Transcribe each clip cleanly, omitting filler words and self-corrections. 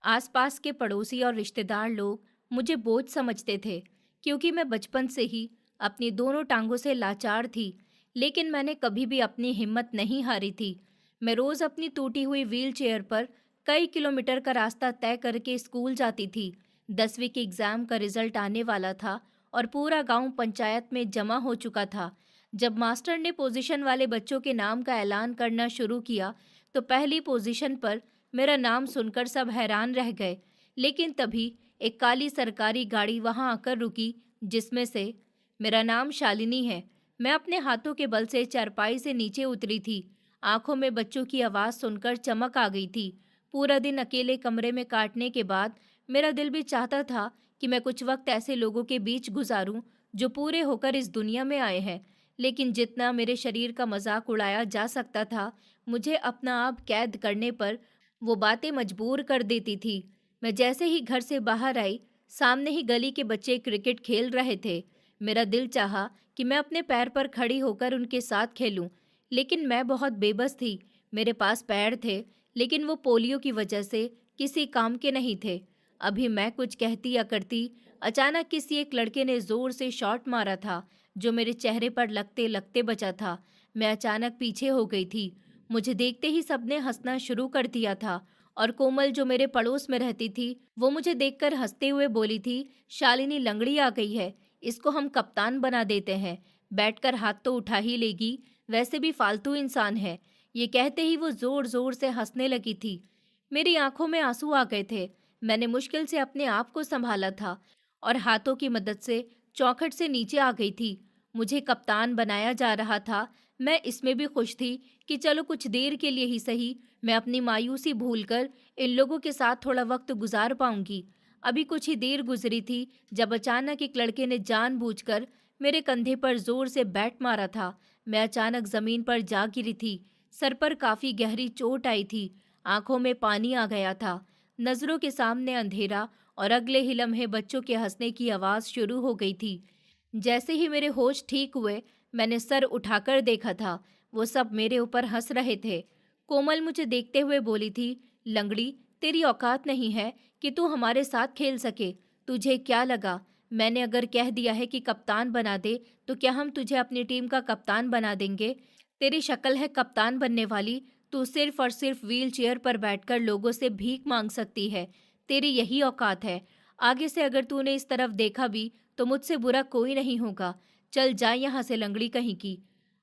आसपास के पड़ोसी और रिश्तेदार लोग मुझे बोझ समझते थे, क्योंकि मैं बचपन से ही अपनी दोनों टांगों से लाचार थी। लेकिन मैंने कभी भी अपनी हिम्मत नहीं हारी थी। मैं रोज अपनी टूटी हुई व्हील चेयर पर कई किलोमीटर का रास्ता तय करके स्कूल जाती थी। 10वीं के एग्जाम का रिजल्ट आने वाला था और पूरा गांव पंचायत में जमा हो चुका था। जब मास्टर ने पोजीशन वाले बच्चों के नाम का ऐलान करना शुरू किया, तो पहली पोजीशन पर मेरा नाम सुनकर सब हैरान रह गए। लेकिन तभी एक काली सरकारी गाड़ी वहां आकर रुकी, जिसमें से मेरा नाम शालिनी है। मैं अपने हाथों के बल से चारपाई से नीचे उतरी थी। आंखों में बच्चों की आवाज़ सुनकर चमक आ गई थी। पूरा दिन अकेले कमरे में काटने के बाद मेरा दिल भी चाहता था कि मैं कुछ वक्त ऐसे लोगों के बीच गुजारूं जो पूरे होकर इस दुनिया में आए हैं। लेकिन जितना मेरे शरीर का मजाक उड़ाया जा सकता था, मुझे अपना आप कैद करने पर वो बातें मजबूर कर देती थी। मैं जैसे ही घर से बाहर आई, सामने ही गली के बच्चे क्रिकेट खेल रहे थे। मेरा दिल चाहा कि मैं अपने पैर पर खड़ी होकर उनके साथ खेलूं, लेकिन मैं बहुत बेबस थी। मेरे पास पैर थे, लेकिन वो पोलियो की वजह से किसी काम के नहीं थे। अभी मैं कुछ कहती या करती, अचानक किसी एक लड़के ने जोर से शॉट मारा था, जो मेरे चेहरे पर लगते लगते बचा था। मैं अचानक पीछे हो गई थी। मुझे देखते ही सबने हंसना शुरू कर दिया था, और कोमल, जो मेरे पड़ोस में रहती थी, वो मुझे देखकर हंसते हुए बोली थी, शालिनी लंगड़ी आ गई है, इसको हम कप्तान बना देते हैं। बैठकर हाथ तो उठा ही लेगी, वैसे भी फालतू इंसान है। ये कहते ही वो जोर जोर से हंसने लगी थी। मेरी आंखों में आंसू आ गए थे। मैंने मुश्किल से अपने आप को संभाला था और हाथों की मदद से चौखट से नीचे आ गई थी। मुझे कप्तान बनाया जा रहा था। मैं इसमें भी खुश थी कि चलो कुछ देर के लिए ही सही, मैं अपनी मायूसी भूलकर इन लोगों के साथ थोड़ा वक्त गुजार पाऊंगी। अभी कुछ ही देर गुजरी थी जब अचानक एक लड़के ने जानबूझकर मेरे कंधे पर जोर से बैट मारा था। मैं अचानक जमीन पर जा गिरी थी। सर पर काफी गहरी चोट आई थी। आंखों में पानी आ गया था। नजरों के सामने अंधेरा, और अगले ही लम्हे बच्चों के हंसने की आवाज शुरू हो गई थी। जैसे ही मेरे होश ठीक हुए, मैंने सर उठाकर देखा था। वो सब मेरे ऊपर हंस रहे थे। कोमल मुझे देखते हुए बोली थी, लंगड़ी, तेरी औकात नहीं है कि तू हमारे साथ खेल सके। तुझे क्या लगा, मैंने अगर कह दिया है कि कप्तान बना दे, तो क्या हम तुझे अपनी टीम का कप्तान बना देंगे? तेरी शक्ल है कप्तान बनने वाली। तू सिर्फ और सिर्फ व्हील चेयर पर बैठकर लोगों से भीख मांग सकती है। तेरी यही औकात है। आगे से अगर तूने इस तरफ देखा भी, तो मुझसे बुरा कोई नहीं होगा। चल जा यहाँ से, लंगड़ी कहीं की।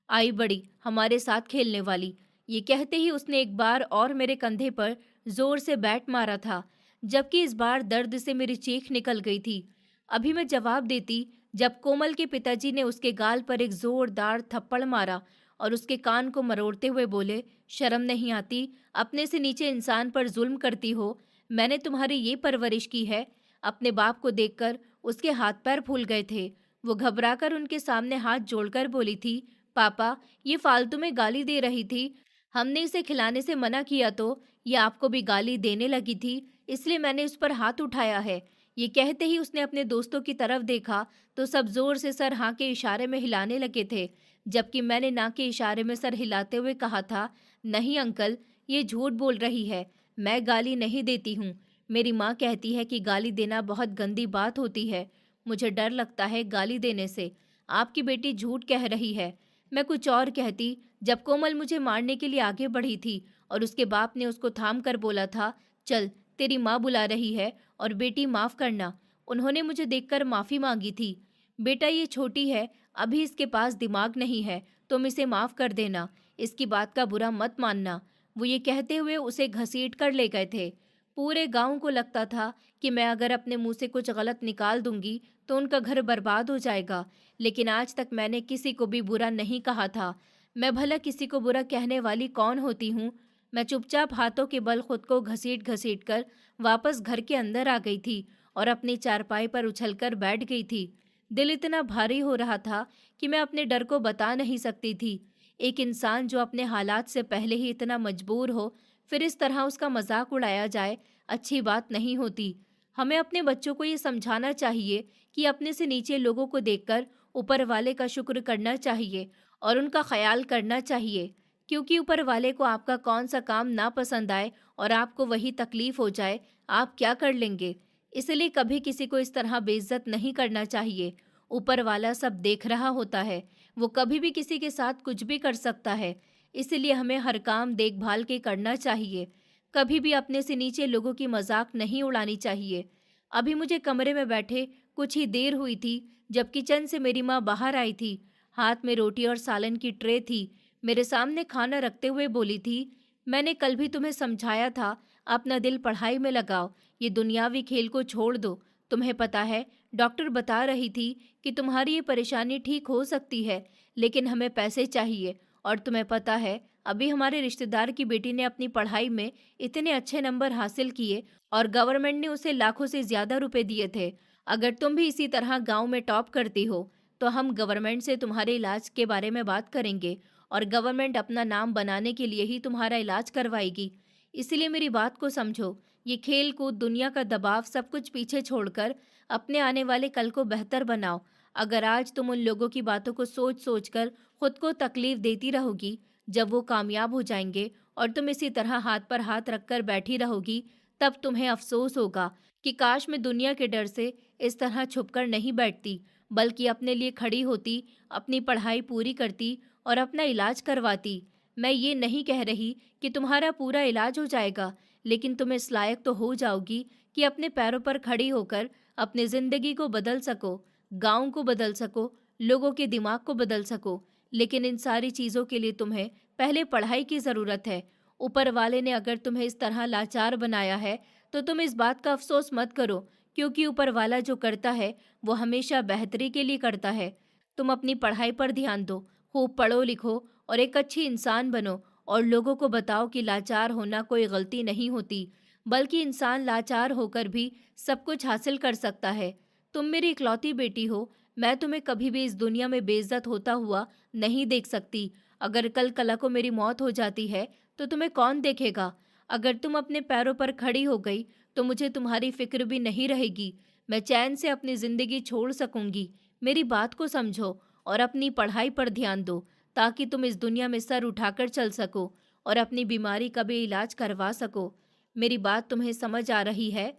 आई बड़ी हमारे साथ खेलने वाली। ये कहते ही उसने एक बार और मेरे कंधे पर जोर से बैट मारा था, जबकि इस बार दर्द से मेरी चीख निकल गई थी। अभी मैं जवाब देती, जब कोमल के पिताजी ने उसके गाल पर एक जोरदार थप्पड़ मारा और उसके कान को मरोड़ते हुए बोले, शर्म नहीं आती? अपने से नीचे इंसान पर जुल्म करती हो। मैंने तुम्हारी ये परवरिश की है। अपने बाप को देखकर उसके हाथ पैर फूल गए थे। वो घबराकर उनके सामने हाथ जोड़कर बोली थी, पापा, ये फालतू में गाली दे रही थी। हमने इसे खिलाने से मना किया तो ये आपको भी गाली देने लगी थी, इसलिए मैंने उस पर हाथ उठाया है। ये कहते ही उसने अपने दोस्तों की तरफ देखा, तो सब जोर से सर हाँ के इशारे में हिलाने लगे थे, जबकि मैंने ना के इशारे में सर हिलाते हुए कहा था, नहीं अंकल, ये झूठ बोल रही है, मैं गाली नहीं देती हूँ। मेरी माँ कहती है कि गाली देना बहुत गंदी बात होती है। मुझे डर लगता है गाली देने से। आपकी बेटी झूठ कह रही है। मैं कुछ और कहती, जब कोमल मुझे मारने के लिए आगे बढ़ी थी और उसके बाप ने उसको थाम कर बोला था, चल, तेरी माँ बुला रही है और बेटी माफ करना। उन्होंने मुझे देखकर माफी मांगी थी। बेटा, ये छोटी है, अभी इसके पास दिमाग नहीं है, तुम इसे माफ कर देना, इसकी बात का बुरा मत मानना। वो ये कहते हुए उसे घसीट कर ले गए थे। पूरे गांव को लगता था कि मैं अगर अपने मुंह से कुछ गलत निकाल दूंगी तो उनका घर बर्बाद हो जाएगा। लेकिन आज तक मैंने किसी को भी बुरा नहीं कहा था। मैं भला किसी को बुरा कहने वाली कौन होती हूँ? मैं चुपचाप हाथों के बल खुद को घसीट घसीट कर वापस घर के अंदर आ गई थी और अपनी चारपाई पर उछलकर बैठ गई थी। दिल इतना भारी हो रहा था कि मैं अपने डर को बता नहीं सकती थी। एक इंसान जो अपने हालात से पहले ही इतना मजबूर हो, फिर इस तरह उसका मजाक उड़ाया जाए, अच्छी बात नहीं होती। हमें अपने बच्चों को ये समझाना चाहिए कि अपने से नीचे लोगों को देखकर ऊपर वाले का शुक्र करना चाहिए और उनका ख्याल करना चाहिए। क्योंकि ऊपर वाले को आपका कौन सा काम ना पसंद आए और आपको वही तकलीफ हो जाए, आप क्या कर लेंगे? इसलिए कभी किसी को इस तरह बेइज्जत नहीं करना चाहिए। ऊपर वाला सब देख रहा होता है, वो कभी भी किसी के साथ कुछ भी कर सकता है। इसलिए हमें हर काम देखभाल के करना चाहिए। कभी भी अपने से नीचे लोगों की मजाक नहीं उड़ानी चाहिए। अभी मुझे कमरे में बैठे कुछ ही देर हुई थी जब किचन से मेरी माँ बाहर आई थी। हाथ में रोटी और सालन की ट्रे थी। मेरे सामने खाना रखते हुए बोली थी, मैंने कल भी तुम्हें समझाया था, अपना दिल पढ़ाई में लगाओ, ये दुनियावी खेल को छोड़ दो। तुम्हें पता है, डॉक्टर बता रही थी कि तुम्हारी ये परेशानी ठीक हो सकती है, लेकिन हमें पैसे चाहिए। और तुम्हें पता है, अभी हमारे रिश्तेदार की बेटी ने अपनी पढ़ाई में इतने अच्छे नंबर हासिल किए और गवर्नमेंट ने उसे लाखों से ज्यादा रुपए दिए थे। अगर तुम भी इसी तरह गांव में टॉप करती हो, तो हम गवर्नमेंट से तुम्हारे इलाज के बारे में बात करेंगे और गवर्नमेंट अपना नाम बनाने के लिए ही तुम्हारा इलाज करवाएगी। इसलिए मेरी बात को समझो। ये खेल कूद, दुनिया का दबाव, सब कुछ पीछे छोड़कर अपने आने वाले कल को बेहतर बनाओ। अगर आज तुम उन लोगों की बातों को सोच सोच कर खुद को तकलीफ देती रहोगी, जब वो कामयाब हो जाएंगे और तुम इसी तरह हाथ पर हाथ रखकर बैठी रहोगी, तब तुम्हें अफसोस होगा कि काश मैं दुनिया के डर से इस तरह छुपकर नहीं बैठती, बल्कि अपने लिए खड़ी होती, अपनी पढ़ाई पूरी करती और अपना इलाज करवाती। मैं ये नहीं कह रही कि तुम्हारा पूरा इलाज हो जाएगा, लेकिन तुम इस लायक तो हो जाओगी कि अपने पैरों पर खड़ी होकर अपनी जिंदगी को बदल सको, गांव को बदल सको, लोगों के दिमाग को बदल सको। लेकिन इन सारी चीजों के लिए तुम्हें पहले पढ़ाई की जरूरत है। ऊपर वाले ने अगर तुम्हें इस तरह लाचार बनाया है, तो तुम इस बात का अफसोस मत करो, क्योंकि ऊपर वाला जो करता है वो हमेशा बेहतरी के लिए करता है। तुम अपनी पढ़ाई पर ध्यान दो, खूब पढ़ो लिखो और एक अच्छी इंसान बनो, और लोगों को बताओ कि लाचार होना कोई गलती नहीं होती, बल्कि इंसान लाचार होकर भी सब कुछ हासिल कर सकता है। तुम मेरी इकलौती बेटी हो, मैं तुम्हें कभी भी इस दुनिया में बेइज्जत होता हुआ नहीं देख सकती। अगर कल कला को मेरी मौत हो जाती है, तो तुम्हें कौन देखेगा? अगर तुम अपने पैरों पर खड़ी हो गई, तो मुझे तुम्हारी फिक्र भी नहीं रहेगी। मैं चैन से अपनी जिंदगी छोड़ सकूंगी। मेरी बात को समझो और अपनी पढ़ाई पर ध्यान दो, ताकि तुम इस दुनिया में सर उठाकर चल सको और अपनी बीमारी का भी इलाज करवा सको। मेरी बात तुम्हें समझ आ रही है?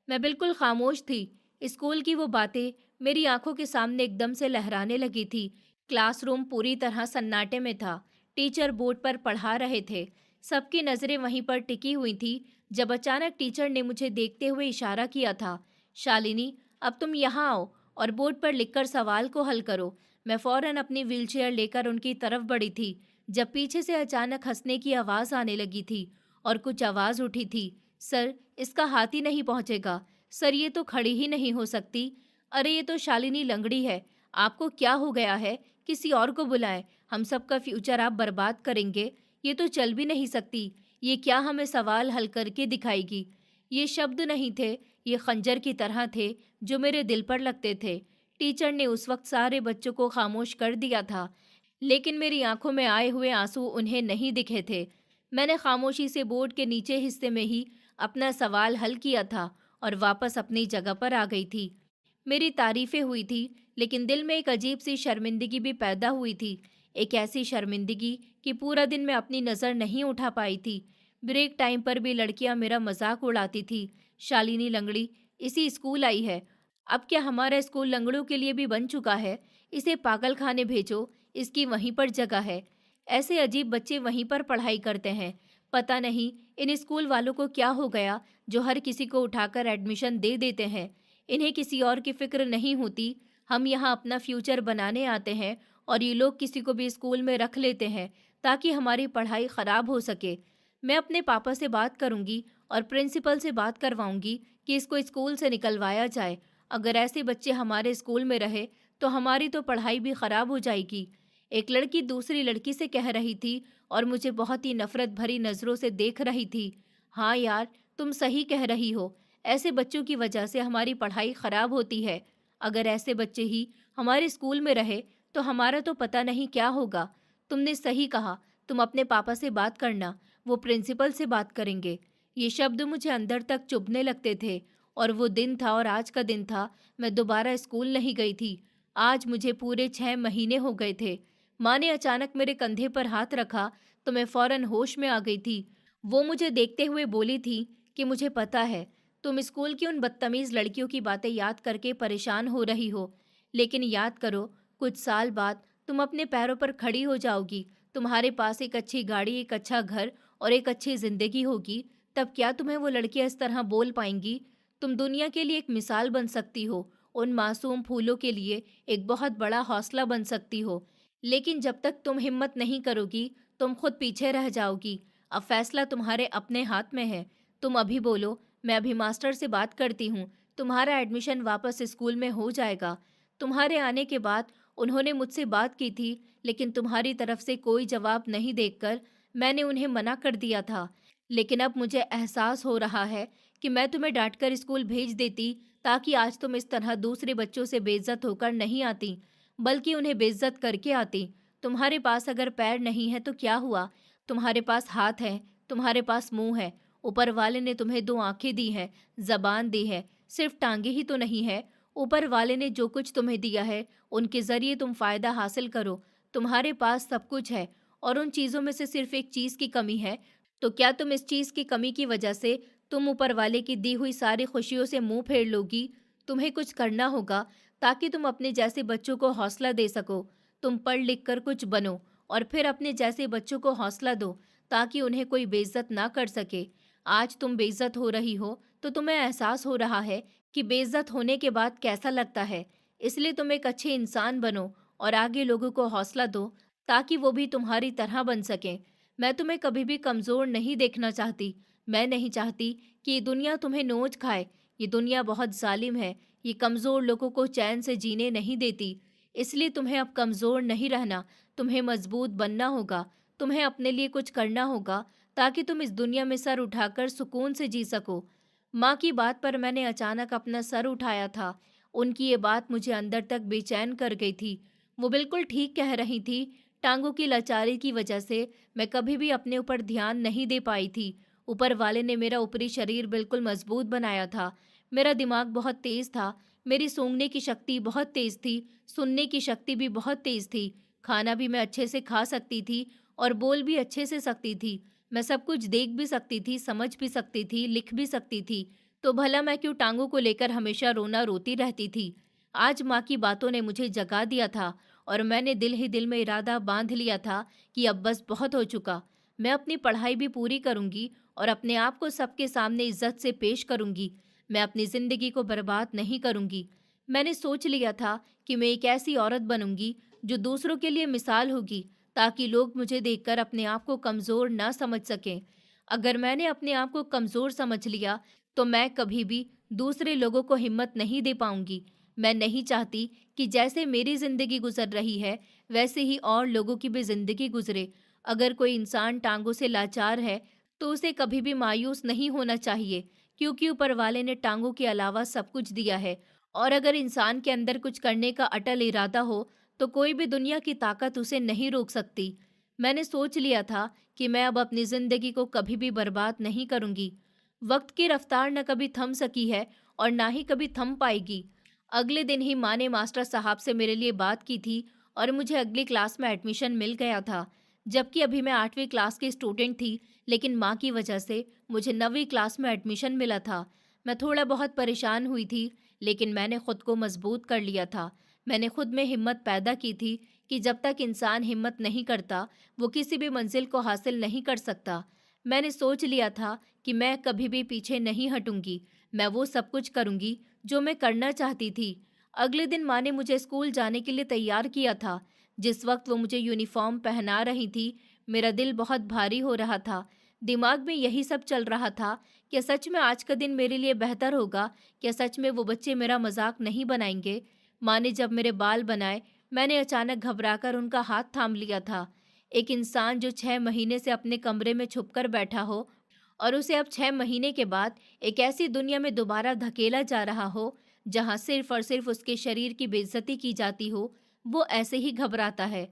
मैं बिल्कुल खामोश थी। स्कूल की वो बातें मेरी आंखों के सामने एकदम से लहराने लगी थी। क्लासरूम पूरी तरह सन्नाटे में था। टीचर बोर्ड पर पढ़ा रहे थे। सबकी नजरें वहीं पर टिकी हुई थी, जब अचानक टीचर ने मुझे देखते हुए इशारा किया था। शालिनी, अब तुम यहाँ आओ और बोर्ड पर लिखकर सवाल को हल करो। मैं फौरन अपनी व्हीलचेयर लेकर उनकी तरफ बढ़ी थी, जब पीछे से अचानक हंसने की आवाज आने लगी थी और कुछ आवाज उठी थी, सर, इसका हाथ ही नहीं पहुंचेगा। सर, ये तो खड़ी ही नहीं हो सकती। अरे, ये तो शालिनी लंगड़ी है। आपको क्या हो गया है? किसी और को बुलाएं। हम सबका फ्यूचर आप बर्बाद करेंगे। ये तो चल भी नहीं सकती। ये क्या हमें सवाल हल करके दिखाएगी? ये शब्द नहीं थे, ये खंजर की तरह थे जो मेरे दिल पर लगते थे। टीचर ने उस वक्त सारे बच्चों को खामोश कर दिया था, लेकिन मेरी आंखों में आए हुए आंसू उन्हें नहीं दिखे थे। मैंने खामोशी से बोर्ड के नीचे हिस्से में ही अपना सवाल हल किया था और वापस अपनी जगह पर आ गई थी। मेरी तारीफें हुई थी, लेकिन दिल में एक अजीब सी शर्मिंदगी भी पैदा हुई थी। एक ऐसी शर्मिंदगी कि पूरा दिन मैं अपनी नज़र नहीं उठा पाई थी। ब्रेक टाइम पर भी लड़कियां मेरा मजाक उड़ाती थी। शालिनी लंगड़ी इसी स्कूल आई है। अब क्या हमारा स्कूल लंगड़ों के लिए भी बन चुका है? इसे पागल खाने भेजो, इसकी वहीं पर जगह है। ऐसे अजीब बच्चे वहीं पर पढ़ाई करते हैं। पता नहीं इन स्कूल वालों को क्या हो गया, जो हर किसी को उठाकर एडमिशन दे देते हैं। इन्हें किसी और की फिक्र नहीं होती। हम यहाँ अपना फ्यूचर बनाने आते हैं और ये लोग किसी को भी स्कूल में रख लेते हैं, ताकि हमारी पढ़ाई खराब हो सके। मैं अपने पापा से बात करूंगी और प्रिंसिपल से बात करवाऊंगी कि इसको स्कूल से निकलवाया जाए। अगर ऐसे बच्चे हमारे स्कूल में रहे, तो हमारी तो पढ़ाई भी खराब हो जाएगी। एक लड़की दूसरी लड़की से कह रही थी और मुझे बहुत ही नफरत भरी नजरों से देख रही थी। हाँ यार, तुम सही कह रही हो। ऐसे बच्चों की वजह से हमारी पढ़ाई खराब होती है। अगर ऐसे बच्चे ही हमारे स्कूल में रहे, तो हमारा तो पता नहीं क्या होगा। तुमने सही कहा। तुम अपने पापा से बात करना, वो प्रिंसिपल से बात करेंगे। ये शब्द मुझे अंदर तक चुभने लगते थे। और वो दिन था, और आज का दिन था, मैं दोबारा स्कूल नहीं गई थी। आज मुझे पूरे 6 महीने हो गए थे। माँ ने अचानक मेरे कंधे पर हाथ रखा तो मैं फौरन होश में आ गई थी। वो मुझे देखते हुए बोली थी कि मुझे पता है, तुम स्कूल की उन बदतमीज लड़कियों की बातें याद करके परेशान हो रही हो, लेकिन याद करो, कुछ साल बाद तुम अपने पैरों पर खड़ी हो जाओगी, तुम्हारे पास एक अच्छी गाड़ी, एक अच्छा घर और एक अच्छी जिंदगी होगी। तब क्या तुम्हें वो लड़कियां इस तरह बोल पाएंगी? तुम दुनिया के लिए एक मिसाल बन सकती हो, उन मासूम फूलों के लिए एक बहुत बड़ा हौसला बन सकती हो। लेकिन जब तक तुम हिम्मत नहीं करोगी, तुम खुद पीछे रह जाओगी। अब फैसला तुम्हारे अपने हाथ में है। तुम अभी बोलो, मैं अभी मास्टर से बात करती हूँ, तुम्हारा एडमिशन वापस स्कूल में हो जाएगा। तुम्हारे आने के बाद उन्होंने मुझसे बात की थी, लेकिन तुम्हारी तरफ से कोई जवाब नहीं देखकर मैंने उन्हें मना कर दिया था। लेकिन अब मुझे एहसास हो रहा है कि मैं तुम्हें डांटकर स्कूल भेज देती, ताकि आज तुम इस तरह दूसरे बच्चों से बेइज्जत होकर नहीं आती, बल्कि उन्हें बेइज्जत करके आती। तुम्हारे पास अगर पैर नहीं है तो क्या हुआ? तुम्हारे पास हाथ है, तुम्हारे पास मुंह है। ऊपर वाले ने तुम्हें दो आंखें दी है, जबान दी है, सिर्फ टांगे ही तो नहीं है। ऊपर वाले ने जो कुछ तुम्हें दिया है, उनके जरिए तुम फायदा हासिल करो। तुम्हारे पास सब कुछ है, और उन चीजों में से सिर्फ एक चीज की कमी है। तो क्या तुम इस चीज की कमी की वजह से तुम ऊपर वाले की दी हुई सारी खुशियों से मुंह फेर लोगी? तुम्हें कुछ करना होगा, ताकि तुम अपने जैसे बच्चों को हौसला दे सको। तुम पढ़ लिख कर कुछ बनो, और फिर अपने जैसे बच्चों को हौसला दो, ताकि उन्हें कोई बेइज्जत ना कर सके। आज तुम बेइज्जत हो रही हो, तो तुम्हें एहसास हो रहा है कि बेइज्जत होने के बाद कैसा लगता है। इसलिए तुम एक अच्छे इंसान बनो और आगे लोगों को हौसला दो, ताकि वो भी तुम्हारी तरह बन सकें। मैं तुम्हें कभी भी कमज़ोर नहीं देखना चाहती। मैं नहीं चाहती कि ये दुनिया तुम्हें नोच खाए। ये दुनिया बहुत जालिम है। ये कमज़ोर लोगों को चैन से जीने नहीं देती। इसलिए तुम्हें अब कमज़ोर नहीं रहना, तुम्हें मजबूत बनना होगा। तुम्हें अपने लिए कुछ करना होगा, ताकि तुम इस दुनिया में सर उठाकर सुकून से जी सको। माँ की बात पर मैंने अचानक अपना सर उठाया था। उनकी ये बात मुझे अंदर तक बेचैन कर गई थी। वो बिल्कुल ठीक कह रही थी। टांगों की लाचारी की वजह से मैं कभी भी अपने ऊपर ध्यान नहीं दे पाई थी। ऊपर वाले ने मेरा ऊपरी शरीर बिल्कुल मजबूत बनाया था। मेरा दिमाग बहुत तेज था। मेरी सूंघने की शक्ति बहुत तेज थी। सुनने की शक्ति भी बहुत तेज थी। खाना भी मैं अच्छे से खा सकती थी, और बोल भी अच्छे से सकती थी। मैं सब कुछ देख भी सकती थी, समझ भी सकती थी, लिख भी सकती थी। तो भला मैं क्यों टांगों को लेकर हमेशा रोना रोती रहती थी? आज माँ की बातों ने मुझे जगा दिया था, और मैंने दिल ही दिल में इरादा बांध लिया था कि अब बस बहुत हो चुका। मैं अपनी पढ़ाई भी पूरी करूंगी, और अपने आप को सबके सामने इज्जत से पेश करूंगी। मैं अपनी जिंदगी को बर्बाद नहीं करूंगी। मैंने सोच लिया था कि मैं एक ऐसी औरत बनूंगी जो दूसरों के लिए मिसाल होगी, ताकि लोग मुझे देखकर अपने आप को कमज़ोर ना समझ सकें। अगर मैंने अपने आप को कमज़ोर समझ लिया, तो मैं कभी भी दूसरे लोगों को हिम्मत नहीं दे पाऊंगी। मैं नहीं चाहती कि जैसे मेरी ज़िंदगी गुजर रही है, वैसे ही और लोगों की भी ज़िंदगी गुजरे। अगर कोई इंसान टांगों से लाचार है, तो उसे कभी भी मायूस नहीं होना चाहिए, क्योंकि ऊपर वाले ने टांगों के अलावा सब कुछ दिया है। और अगर इंसान के अंदर कुछ करने का अटल इरादा हो, तो कोई भी दुनिया की ताकत उसे नहीं रोक सकती। मैंने सोच लिया था कि मैं अब अपनी जिंदगी को कभी भी बर्बाद नहीं करूंगी। वक्त की रफ्तार न कभी थम सकी है, और ना ही कभी थम पाएगी। अगले दिन ही माँ ने मास्टर साहब से मेरे लिए बात की थी, और मुझे अगली क्लास में एडमिशन मिल गया था। जबकि अभी मैं 8वीं क्लास की स्टूडेंट थी, लेकिन माँ की वजह से मुझे 9वीं क्लास में एडमिशन मिला था। मैं थोड़ा बहुत परेशान हुई थी, लेकिन मैंने खुद को मजबूत कर लिया था। मैंने खुद में हिम्मत पैदा की थी कि जब तक इंसान हिम्मत नहीं करता, वो किसी भी मंजिल को हासिल नहीं कर सकता। मैंने सोच लिया था कि मैं कभी भी पीछे नहीं हटूंगी। मैं वो सब कुछ करूंगी जो मैं करना चाहती थी। अगले दिन माँ ने मुझे स्कूल जाने के लिए तैयार किया था। जिस वक्त वो मुझे यूनिफॉर्म पहना रही थी, मेरा दिल बहुत भारी हो रहा था। दिमाग में यही सब चल रहा था, क्या सच में आज का दिन मेरे लिए बेहतर होगा? क्या सच में वो बच्चे मेरा मजाक नहीं बनाएंगे? माँ ने जब मेरे बाल बनाए, मैंने अचानक घबराकर उनका हाथ थाम लिया था। एक इंसान जो 6 महीने से अपने कमरे में छुपकर बैठा हो, और उसे अब 6 महीने के बाद एक ऐसी दुनिया में दोबारा धकेला जा रहा हो, जहाँ सिर्फ और सिर्फ उसके शरीर की बेइज्जती की जाती हो, वो ऐसे ही घबराता है।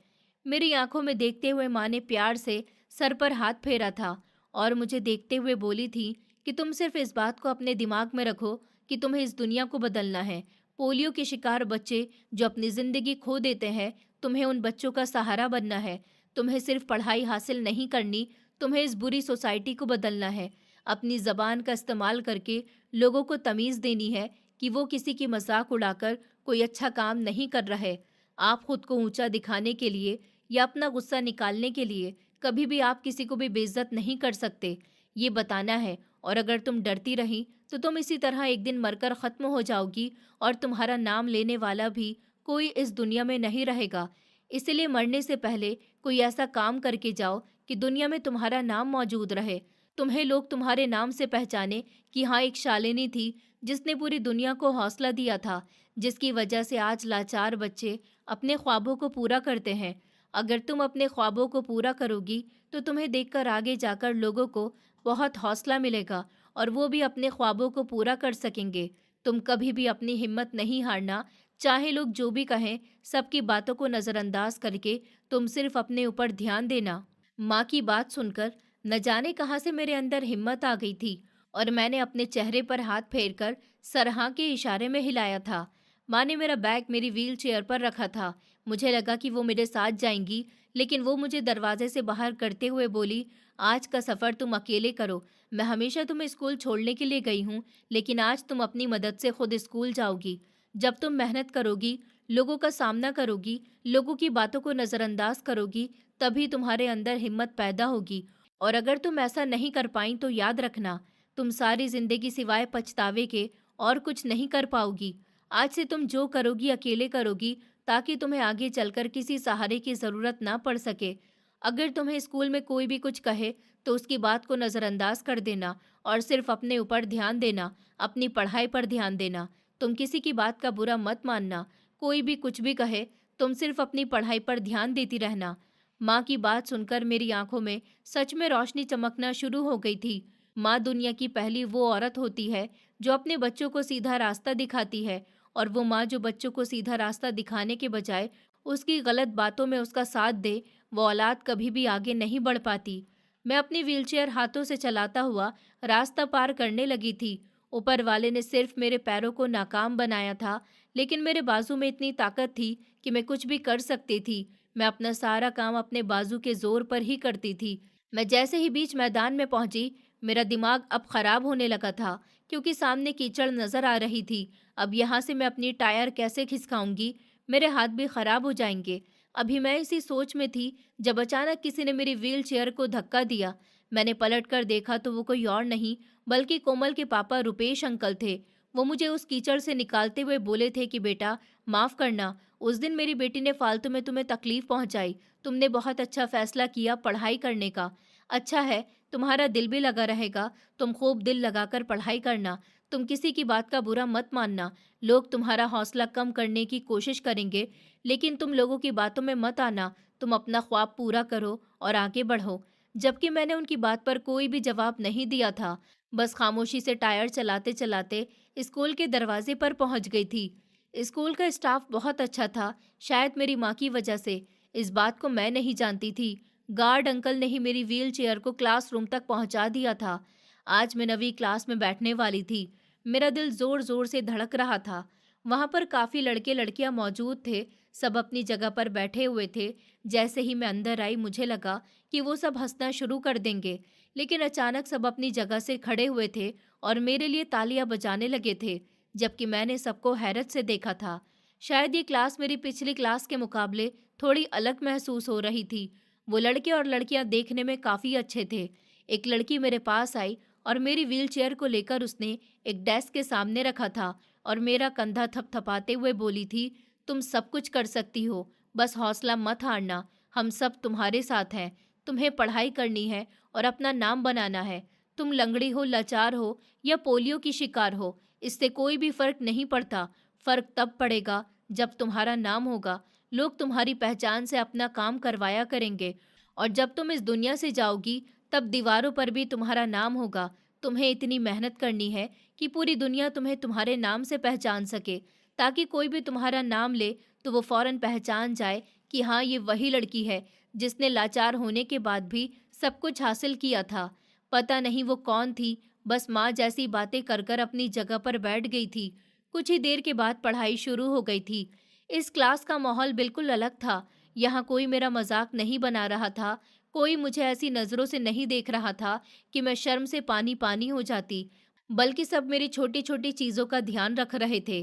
मेरी आंखों में देखते हुए माँ ने प्यार से सर पर हाथ फेरा था, और मुझे देखते हुए बोली थी कि तुम सिर्फ इस बात को अपने दिमाग में रखो कि तुम्हें इस दुनिया को बदलना है। पोलियो के शिकार बच्चे जो अपनी जिंदगी खो देते हैं, तुम्हें उन बच्चों का सहारा बनना है। तुम्हें सिर्फ पढ़ाई हासिल नहीं करनी, तुम्हें इस बुरी सोसाइटी को बदलना है। अपनी ज़बान का इस्तेमाल करके लोगों को तमीज़ देनी है कि वो किसी की मजाक उड़ाकर कोई अच्छा काम नहीं कर रहे। आप खुद को ऊंचा दिखाने के लिए या अपना गुस्सा निकालने के लिए कभी भी आप किसी को भी बेइज्जत नहीं कर सकते, ये बताना है। और अगर तुम डरती रही तो तुम इसी तरह एक दिन मरकर ख़त्म हो जाओगी और तुम्हारा नाम लेने वाला भी कोई इस दुनिया में नहीं रहेगा। इसलिए मरने से पहले कोई ऐसा काम करके जाओ कि दुनिया में तुम्हारा नाम मौजूद रहे। तुम्हें लोग तुम्हारे नाम से पहचाने कि हाँ, एक शालिनी थी जिसने पूरी दुनिया को हौसला दिया था, जिसकी वजह से आज लाचार बच्चे अपने ख्वाबों को पूरा करते हैं। अगर तुम अपने ख्वाबों को पूरा करोगी तो तुम्हें देखकर आगे जाकर लोगों को बहुत हौसला मिलेगा और वो भी अपने ख्वाबों को पूरा कर सकेंगे। तुम कभी भी अपनी हिम्मत नहीं हारना, चाहे लोग जो भी कहें, सबकी बातों को नज़रअंदाज करके तुम सिर्फ अपने ऊपर ध्यान देना। माँ की बात सुनकर न जाने कहाँ से मेरे अंदर हिम्मत आ गई थी और मैंने अपने चेहरे पर हाथ फेरकर सर हाँ के इशारे में हिलाया था। माँ ने मेरा बैग मेरी व्हील चेयर पर रखा था। मुझे लगा कि वो मेरे साथ जाएंगी, लेकिन वो मुझे दरवाजे से बाहर करते हुए बोली, आज का सफ़र तुम अकेले करो। मैं हमेशा तुम्हें स्कूल छोड़ने के लिए गई हूँ, लेकिन आज तुम अपनी मदद से खुद स्कूल जाओगी। जब तुम मेहनत करोगी, लोगों का सामना करोगी, लोगों की बातों को नज़रअंदाज करोगी, तभी तुम्हारे अंदर हिम्मत पैदा होगी। और अगर तुम ऐसा नहीं कर पाई तो याद रखना, तुम सारी जिंदगी सिवाय पछतावे के और कुछ नहीं कर पाओगी। आज से तुम जो करोगी अकेले करोगी, ताकि तुम्हें आगे चलकर किसी सहारे की ज़रूरत ना पड़ सके। अगर तुम्हें स्कूल में कोई भी कुछ कहे तो उसकी बात को नज़रअंदाज कर देना और सिर्फ अपने ऊपर ध्यान देना, अपनी पढ़ाई पर ध्यान देना। तुम किसी की बात का बुरा मत मानना। कोई भी कुछ भी कहे, तुम सिर्फ अपनी पढ़ाई पर ध्यान देती रहना। माँ की बात सुनकर मेरी आंखों में सच में रोशनी चमकना शुरू हो गई थी। माँ दुनिया की पहली वो औरत होती है जो अपने बच्चों को सीधा रास्ता दिखाती है, और वो माँ जो बच्चों को सीधा रास्ता दिखाने के बजाय उसकी गलत बातों में उसका साथ दे, वो औलाद कभी भी आगे नहीं बढ़ पाती। मैं अपनी व्हीलचेयर हाथों से चलाता हुआ रास्ता पार करने लगी थी। ऊपर वाले ने सिर्फ मेरे पैरों को नाकाम बनाया था, लेकिन मेरे बाजू में इतनी ताकत थी कि मैं कुछ भी कर सकती थी। मैं अपना सारा काम अपने बाजू के जोर पर ही करती थी। मैं जैसे ही बीच मैदान में पहुंची, मेरा दिमाग अब खराब होने लगा था, क्योंकि सामने कीचड़ नजर आ रही थी। अब यहाँ से मैं अपनी टायर कैसे खिसकाऊंगी, मेरे हाथ भी खराब हो जाएंगे। अभी मैं इसी सोच में थी जब अचानक किसी ने मेरी व्हील चेयर को धक्का दिया। मैंने पलट कर देखा तो वो कोई और नहीं बल्कि कोमल के पापा रुपेश अंकल थे। वो मुझे उस कीचड़ से निकालते हुए बोले थे कि बेटा, माफ़ करना, उस दिन मेरी बेटी ने फालतू में तुम्हें तकलीफ पहुंचाई। तुमने बहुत अच्छा फैसला किया पढ़ाई करने का। अच्छा है, तुम्हारा दिल भी लगा रहेगा। तुम खूब दिल लगाकर पढ़ाई करना। तुम किसी की बात का बुरा मत मानना। लोग तुम्हारा हौसला कम करने की कोशिश करेंगे, लेकिन तुम लोगों की बातों में मत आना। तुम अपना ख्वाब पूरा करो और आगे बढ़ो। जबकि मैंने उनकी बात पर कोई भी जवाब नहीं दिया था, बस खामोशी से टायर चलाते चलाते स्कूल के दरवाजे पर पहुंच गई थी। स्कूल का स्टाफ बहुत अच्छा था, शायद मेरी माँ की वजह से। इस बात को मैं नहीं जानती थी। गार्ड अंकल ने ही मेरी व्हील चेयर को क्लासरूम तक पहुंचा दिया था। आज मैं नवी क्लास में बैठने वाली थी। मेरा दिल जोर जोर से धड़क रहा था। वहां पर काफी लड़के लड़कियां मौजूद थे, सब अपनी जगह पर बैठे हुए थे। जैसे ही मैं अंदर आई, मुझे लगा कि वो सब हंसना शुरू कर देंगे, लेकिन अचानक सब अपनी जगह से खड़े हुए थे और मेरे लिए तालियां बजाने लगे थे, जबकि मैंने सबको हैरत से देखा था। शायद ये क्लास मेरी पिछली क्लास के मुकाबले थोड़ी अलग महसूस हो रही थी। वो लड़के और लड़कियां देखने में काफ़ी अच्छे थे। एक लड़की मेरे पास आई और मेरी व्हीलचेयर को लेकर उसने एक डेस्क के सामने रखा था और मेरा कंधा थपथपाते हुए बोली थी, तुम सब कुछ कर सकती हो, बस हौसला मत हारना। हम सब तुम्हारे साथ हैं। तुम्हें पढ़ाई करनी है और अपना नाम बनाना है। तुम लंगड़ी हो, लाचार हो या पोलियो की शिकार हो, इससे कोई भी फर्क नहीं पड़ता। फर्क तब पड़ेगा जब तुम्हारा नाम होगा। लोग तुम्हारी पहचान से अपना काम करवाया करेंगे, और जब तुम इस दुनिया से जाओगी तब दीवारों पर भी तुम्हारा नाम होगा। तुम्हें इतनी मेहनत करनी है कि पूरी दुनिया तुम्हें तुम्हारे नाम से पहचान सके, ताकि कोई भी तुम्हारा नाम ले तो वो फौरन पहचान जाए कि हाँ, ये वही लड़की है जिसने लाचार होने के बाद भी सब कुछ हासिल किया था। पता नहीं वो कौन थी, बस माँ जैसी बातें कर कर अपनी जगह पर बैठ गई थी। कुछ ही देर के बाद पढ़ाई शुरू हो गई थी। इस क्लास का माहौल बिल्कुल अलग था। यहाँ कोई मेरा मजाक नहीं बना रहा था, कोई मुझे ऐसी नज़रों से नहीं देख रहा था कि मैं शर्म से पानी पानी हो जाती, बल्कि सब मेरी छोटी छोटी चीज़ों का ध्यान रख रहे थे।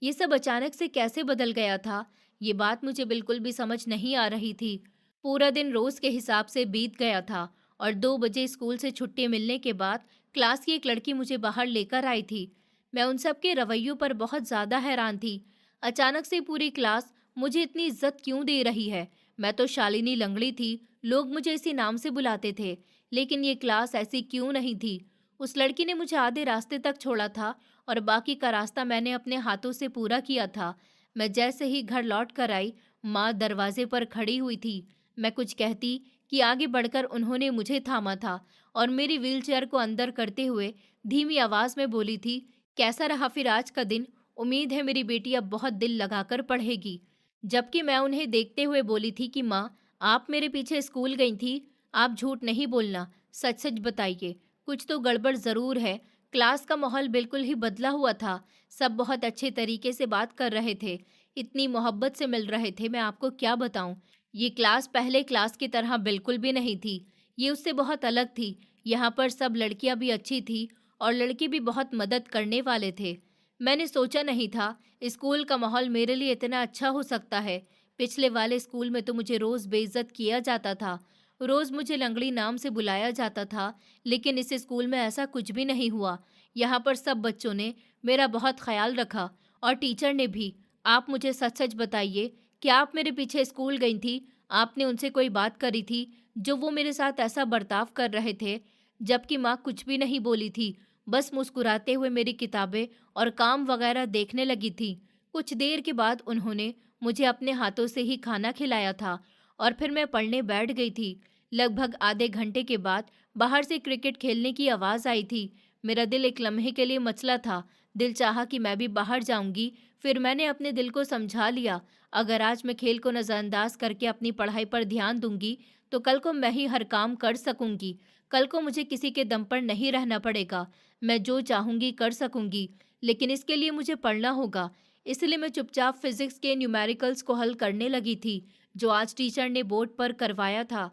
ये सब अचानक से कैसे बदल गया था, ये बात मुझे बिल्कुल भी समझ नहीं आ रही थी। पूरा दिन रोज़ के हिसाब से बीत गया था और 2 बजे स्कूल से छुट्टी मिलने के बाद क्लास की एक लड़की मुझे बाहर लेकर आई थी। मैं उन सब के रवैयों पर बहुत ज़्यादा हैरान थी। अचानक से पूरी क्लास मुझे इतनी इज्जत क्यों दे रही है? मैं तो शालिनी लंगड़ी थी, लोग मुझे इसी नाम से बुलाते थे, लेकिन ये क्लास ऐसी क्यों नहीं थी? उस लड़की ने मुझे आधे रास्ते तक छोड़ा था और बाकी का रास्ता मैंने अपने हाथों से पूरा किया था। मैं जैसे ही घर लौट कर आई, माँ दरवाजे पर खड़ी हुई थी। मैं कुछ कहती कि आगे बढ़कर उन्होंने मुझे थामा था और मेरी व्हीलचेयर को अंदर करते हुए धीमी आवाज में बोली थी, कैसा रहा फिर आज का दिन? उम्मीद है मेरी बेटी अब बहुत दिल लगाकर पढ़ेगी। जबकि मैं उन्हें देखते हुए बोली थी कि माँ, आप मेरे पीछे स्कूल गई थी, आप झूठ नहीं बोलना, सच सच बताइए, कुछ तो गड़बड़ ज़रूर है। क्लास का माहौल बिल्कुल ही बदला हुआ था, सब बहुत अच्छे तरीके से बात कर रहे थे, इतनी मोहब्बत से मिल रहे थे, मैं आपको क्या बताऊं। ये क्लास पहले क्लास की तरह बिल्कुल भी नहीं थी, ये उससे बहुत अलग थी। यहाँ पर सब लड़कियां भी अच्छी थी और लड़के भी बहुत मदद करने वाले थे। मैंने सोचा नहीं था स्कूल का माहौल मेरे लिए इतना अच्छा हो सकता है। पिछले वाले स्कूल में तो मुझे रोज़ बेइज्जत किया जाता था, रोज़ मुझे लंगड़ी नाम से बुलाया जाता था, लेकिन इस स्कूल में ऐसा कुछ भी नहीं हुआ। यहाँ पर सब बच्चों ने मेरा बहुत ख्याल रखा और टीचर ने भी। आप मुझे सच-सच बताइए, क्या आप मेरे पीछे स्कूल गई थी? आपने उनसे कोई बात करी थी, जो वो मेरे साथ ऐसा बर्ताव कर रहे थे? जबकि माँ कुछ भी नहीं बोली थी, बस मुस्कुराते हुए मेरी किताबें और काम वगैरह देखने लगी थी। कुछ देर के बाद उन्होंने मुझे अपने हाथों से ही खाना खिलाया था और फिर मैं पढ़ने बैठ गई थी। लगभग आधे घंटे के बाद बाहर से क्रिकेट खेलने की आवाज़ आई थी। मेरा दिल एक लम्हे के लिए मचला था। दिल चाहा कि मैं भी बाहर जाऊंगी। फिर मैंने अपने दिल को समझा लिया, अगर आज मैं खेल को नज़रअंदाज करके अपनी पढ़ाई पर ध्यान दूंगी, तो कल को मैं ही हर काम कर सकूंगी। कल को मुझे किसी के दम पर नहीं रहना पड़ेगा। मैं जो चाहूंगी कर सकूंगी, लेकिन इसके लिए मुझे पढ़ना होगा। इसलिए मैं चुपचाप फिजिक्स के न्यूमेरिकल्स को हल करने लगी थी, जो आज टीचर ने बोर्ड पर करवाया था।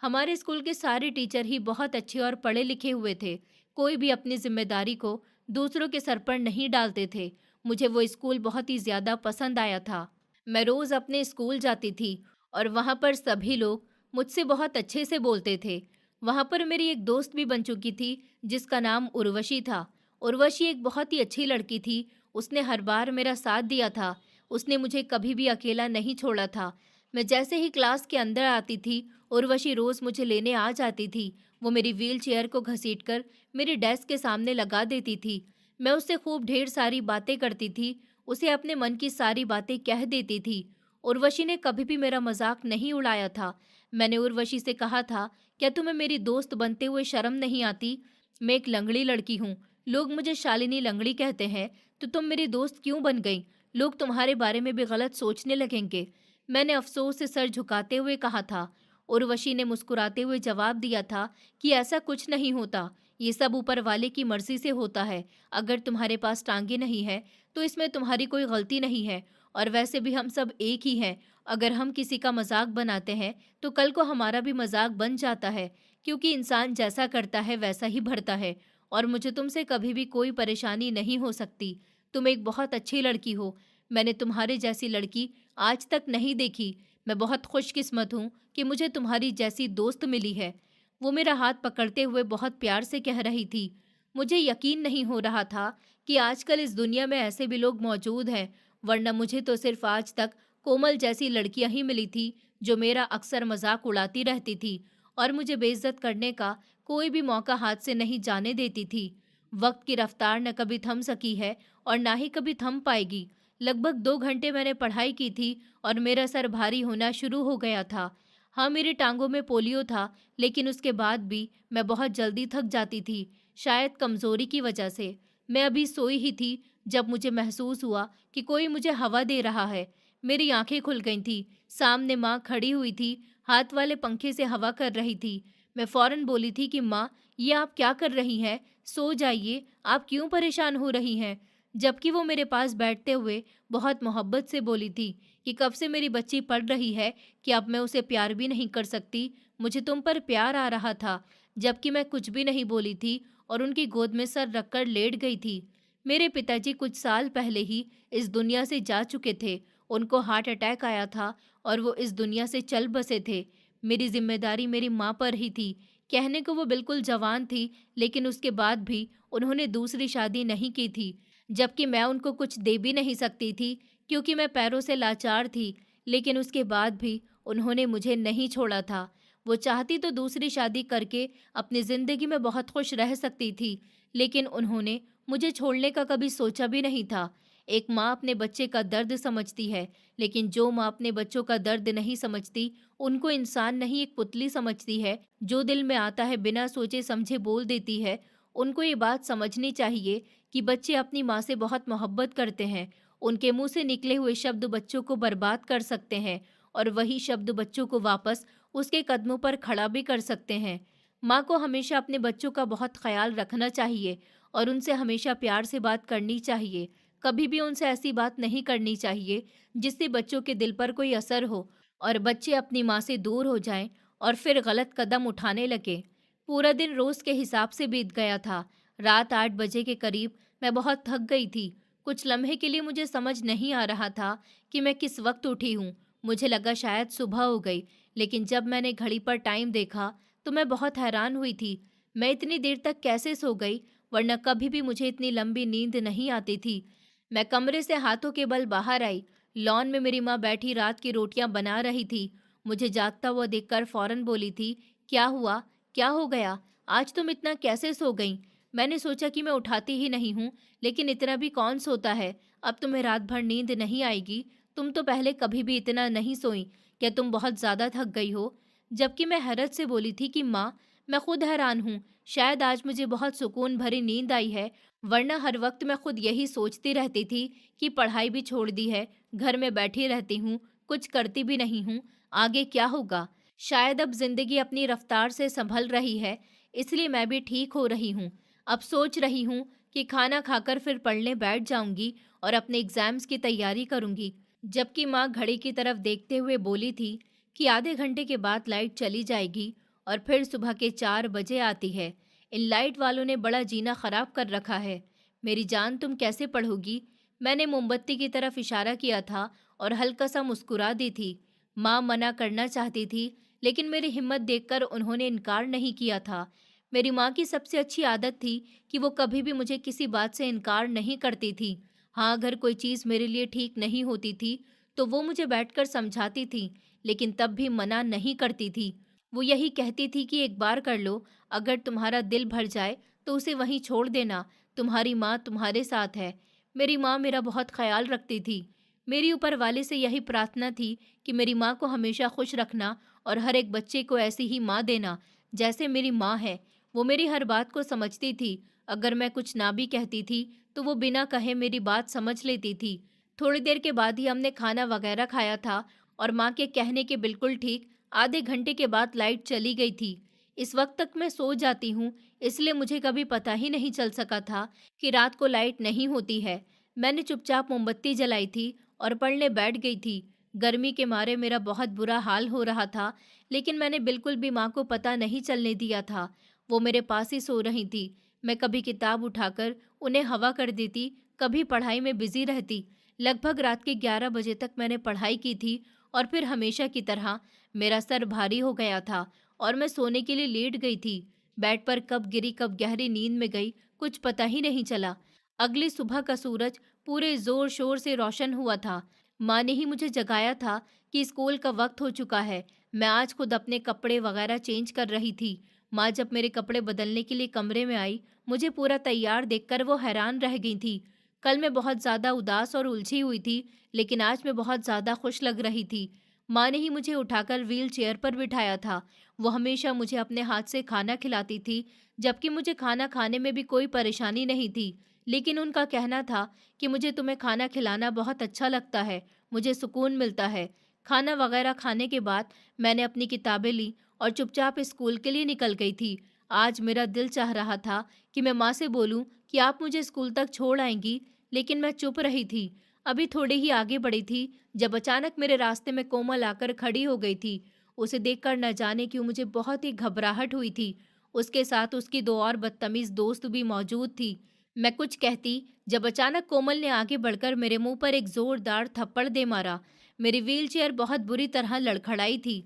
हमारे स्कूल के सारे टीचर ही बहुत अच्छे और पढ़े लिखे हुए थे। कोई भी अपनी जिम्मेदारी को दूसरों के सर पर नहीं डालते थे। मुझे वो स्कूल बहुत ही ज़्यादा पसंद आया था। मैं रोज़ अपने स्कूल जाती थी और वहाँ पर सभी लोग मुझसे बहुत अच्छे से बोलते थे। वहाँ पर मेरी एक दोस्त भी बन चुकी थी, जिसका नाम उर्वशी था। उर्वशी एक बहुत ही अच्छी लड़की थी। उसने हर बार मेरा साथ दिया था। उसने मुझे कभी भी अकेला नहीं छोड़ा था। मैं जैसे ही क्लास के अंदर आती थी, उर्वशी रोज़ मुझे लेने आ जाती थी। वो मेरी व्हील चेयर को घसीटकर मेरी डेस्क के सामने लगा देती थी। मैं उससे खूब ढेर सारी बातें करती थी, उसे अपने मन की सारी बातें कह देती थी। उर्वशी ने कभी भी मेरा मजाक नहीं उड़ाया था। मैंने उर्वशी से कहा था, क्या तुम्हें मेरी दोस्त बनते हुए शर्म नहीं आती? मैं एक लंगड़ी लड़की हूँ, लोग मुझे शालिनी लंगड़ी कहते हैं, तो तुम मेरी दोस्त क्यों बन गई? लोग तुम्हारे बारे में भी गलत सोचने लगेंगे। मैंने अफसोस से सर झुकाते हुए कहा था। उर्वशी ने मुस्कुराते हुए जवाब दिया था कि ऐसा कुछ नहीं होता, ये सब ऊपर वाले की मर्जी से होता है। अगर तुम्हारे पास टांगे नहीं है, तो इसमें तुम्हारी कोई गलती नहीं है, और वैसे भी हम सब एक ही हैं। अगर हम किसी का मजाक बनाते हैं, तो कल को हमारा भी मजाक बन जाता है, क्योंकि इंसान जैसा करता है वैसा ही भरता है। और मुझे तुमसे कभी भी कोई परेशानी नहीं हो सकती। तुम एक बहुत अच्छी लड़की हो। मैंने तुम्हारे जैसी लड़की आज तक नहीं देखी। मैं बहुत खुशकिस्मत हूँ कि मुझे तुम्हारी जैसी दोस्त मिली है। वो मेरा हाथ पकड़ते हुए बहुत प्यार से कह रही थी। मुझे यकीन नहीं हो रहा था कि आजकल इस दुनिया में ऐसे भी लोग मौजूद हैं, वरना मुझे तो सिर्फ आज तक कोमल जैसी लड़कियां ही मिली थी, जो मेरा अक्सर मजाक उड़ाती रहती थी और मुझे बेइज्जत करने का कोई भी मौका हाथ से नहीं जाने देती थी। वक्त की रफ्तार न कभी थम सकी है और ना ही कभी थम पाएगी। लगभग 2 घंटे मैंने पढ़ाई की थी और मेरा सर भारी होना शुरू हो गया था। हाँ, मेरी टांगों में पोलियो था, लेकिन उसके बाद भी मैं बहुत जल्दी थक जाती थी, शायद कमजोरी की वजह से। मैं अभी सोई ही थी जब मुझे महसूस हुआ कि कोई मुझे हवा दे रहा है। मेरी आंखें खुल गई थी। सामने माँ खड़ी हुई थी, हाथ वाले पंखे से हवा कर रही थी। मैं फौरन बोली थी कि माँ, ये आप क्या कर रही हैं? सो जाइए, आप क्यों परेशान हो रही हैं? जबकि वो मेरे पास बैठते हुए बहुत मोहब्बत से बोली थी कि कब से मेरी बच्ची पढ़ रही है कि अब मैं उसे प्यार भी नहीं कर सकती। मुझे तुम पर प्यार आ रहा था, जबकि मैं कुछ भी नहीं बोली थी और उनकी गोद में सर रखकर लेट गई थी। मेरे पिताजी कुछ साल पहले ही इस दुनिया से जा चुके थे। उनको हार्ट अटैक आया था और वो इस दुनिया से चल बसे थे। मेरी जिम्मेदारी मेरी माँ पर ही थी। कहने को वो बिल्कुल जवान थी, लेकिन उसके बाद भी उन्होंने दूसरी शादी नहीं की थी, जबकि मैं उनको कुछ दे भी नहीं सकती थी क्योंकि मैं पैरों से लाचार थी। लेकिन उसके बाद भी उन्होंने मुझे नहीं छोड़ा था। वो चाहती तो दूसरी शादी करके अपनी ज़िंदगी में बहुत खुश रह सकती थी, लेकिन उन्होंने मुझे छोड़ने का कभी सोचा भी नहीं था। एक माँ अपने बच्चे का दर्द समझती है, लेकिन जो माँ अपने बच्चों का दर्द नहीं समझती, उनको इंसान नहीं एक पुतली समझती है, जो दिल में आता है बिना सोचे समझे बोल देती है। उनको ये बात समझनी चाहिए कि बच्चे अपनी माँ से बहुत मोहब्बत करते हैं। उनके मुंह से निकले हुए शब्द बच्चों को बर्बाद कर सकते हैं और वही शब्द बच्चों को वापस उसके कदमों पर खड़ा भी कर सकते हैं। माँ को हमेशा अपने बच्चों का बहुत ख्याल रखना चाहिए और उनसे हमेशा प्यार से बात करनी चाहिए। कभी भी उनसे ऐसी बात नहीं करनी चाहिए जिससे बच्चों के दिल पर कोई असर हो और बच्चे अपनी माँ से दूर हो जाएं और फिर गलत कदम उठाने लगे। पूरा दिन रोज के हिसाब से बीत गया था। रात 8 बजे के करीब मैं बहुत थक गई थी। कुछ लम्हे के लिए मुझे समझ नहीं आ रहा था कि मैं किस वक्त उठी हूँ। मुझे लगा शायद सुबह हो गई, लेकिन जब मैंने घड़ी पर टाइम देखा तो मैं बहुत हैरान हुई थी। मैं इतनी देर तक कैसे सो गई, वरना कभी भी मुझे इतनी लंबी नींद नहीं आती थी। मैं कमरे से हाथों के बल बाहर आई। लॉन में मेरी माँ बैठी रात की रोटियां बना रही थी। मुझे जागता हुआ देखकर फौरन बोली थी, क्या हुआ? क्या हो गया? आज तुम इतना कैसे सो गईं? मैंने सोचा कि मैं उठाती ही नहीं हूँ, लेकिन इतना भी कौन सोता है? अब तुम्हें रात भर नींद नहीं आएगी। तुम तो पहले कभी भी इतना नहीं सोई। क्या तुम बहुत ज़्यादा थक गई हो? जबकि मैं हैरत से बोली थी कि माँ, मैं खुद हैरान हूँ। शायद आज मुझे बहुत सुकून भरी नींद आई है, वरना हर वक्त मैं खुद यही सोचती रहती थी कि पढ़ाई भी छोड़ दी है, घर में बैठी रहती हूँ, कुछ करती भी नहीं हूँ, आगे क्या होगा? शायद अब जिंदगी अपनी रफ्तार से संभल रही है, इसलिए मैं भी ठीक हो रही हूँ। अब सोच रही हूँ कि खाना खाकर फिर पढ़ने बैठ जाऊंगी और अपने एग्जाम्स की तैयारी करूंगी। जबकि माँ घड़ी की तरफ देखते हुए बोली थी कि आधे घंटे के बाद लाइट चली जाएगी और फिर सुबह के 4 बजे आती है। इन लाइट वालों ने बड़ा जीना खराब कर रखा है। मेरी जान, तुम कैसे पढ़ोगी? मैंने मोमबत्ती की तरफ इशारा किया था और हल्का सा मुस्कुरा दी थी। माँ मना करना चाहती थी, लेकिन मेरी हिम्मत देखकर उन्होंने इनकार नहीं किया था। मेरी माँ की सबसे अच्छी आदत थी कि वो कभी भी मुझे किसी बात से इनकार नहीं करती थी। हाँ, अगर कोई चीज़ मेरे लिए ठीक नहीं होती थी, तो वो मुझे बैठकर समझाती थी, लेकिन तब भी मना नहीं करती थी। वो यही कहती थी कि एक बार कर लो, अगर तुम्हारा दिल भर जाए तो उसे वहीं छोड़ देना, तुम्हारी माँ तुम्हारे साथ है। मेरी माँ मेरा बहुत ख्याल रखती थी। मेरी ऊपर वाले से यही प्रार्थना थी कि मेरी माँ को हमेशा खुश रखना और हर एक बच्चे को ऐसी ही माँ देना जैसे मेरी माँ है। वो मेरी हर बात को समझती थी। अगर मैं कुछ ना भी कहती थी तो वो बिना कहे मेरी बात समझ लेती थी। थोड़ी देर के बाद ही हमने खाना वगैरह खाया था और माँ के कहने के बिल्कुल ठीक आधे घंटे के बाद लाइट चली गई थी। इस वक्त तक मैं सो जाती हूँ, इसलिए मुझे कभी पता ही नहीं चल सका था कि रात को लाइट नहीं होती है। मैंने चुपचाप मोमबत्ती जलाई थी और पढ़ने बैठ गई थी। गर्मी के मारे मेरा बहुत बुरा हाल हो रहा था, लेकिन मैंने बिल्कुल भी माँ को पता नहीं चलने दिया था। वो मेरे पास ही सो रही थी। मैं कभी किताब उठाकर उन्हें हवा कर देती, कभी पढ़ाई में बिजी रहती। लगभग रात के 11 बजे तक मैंने पढ़ाई की थी और फिर हमेशा की तरह मेरा सर भारी हो गया था और मैं सोने के लिए लेट गई थी। बेड पर कब गिरी कब गहरी नींद में गई, कुछ पता ही नहीं चला। अगली सुबह का सूरज पूरे जोर शोर से रोशन हुआ था। माँ ने ही मुझे जगाया था कि स्कूल का वक्त हो चुका है। मैं आज खुद अपने कपड़े वगैरह चेंज कर रही थी। माँ जब मेरे कपड़े बदलने के लिए कमरे में आई, मुझे पूरा तैयार देखकर वो हैरान रह गई थी। कल मैं बहुत ज़्यादा उदास और उलझी हुई थी, लेकिन आज मैं बहुत ज़्यादा खुश लग रही थी। माँ ने ही मुझे उठाकर व्हील चेयर पर बिठाया था। वो हमेशा मुझे अपने हाथ से खाना खिलाती थी, जबकि मुझे खाना खाने में भी कोई परेशानी नहीं थी। लेकिन उनका कहना था कि मुझे तुम्हें खाना खिलाना बहुत अच्छा लगता है, मुझे सुकून मिलता है। खाना वगैरह खाने के बाद मैंने अपनी किताबें ली और चुपचाप स्कूल के लिए निकल गई थी। आज मेरा दिल चाह रहा था कि मैं माँ से बोलूँ कि आप मुझे स्कूल तक छोड़ आएंगी, लेकिन मैं चुप रही थी। अभी थोड़े ही आगे बढ़ी थी जब अचानक मेरे रास्ते में कोमल आकर खड़ी हो गई थी। उसे देखकर न जाने क्यों मुझे बहुत ही घबराहट हुई थी। उसके साथ उसकी दो और बदतमीज दोस्त भी मौजूद थी। मैं कुछ कहती जब अचानक कोमल ने आगे बढ़कर मेरे मुंह पर एक जोरदार थप्पड़ दे मारा। मेरी व्हीलचेयर बहुत बुरी तरह लड़खड़ाई थी,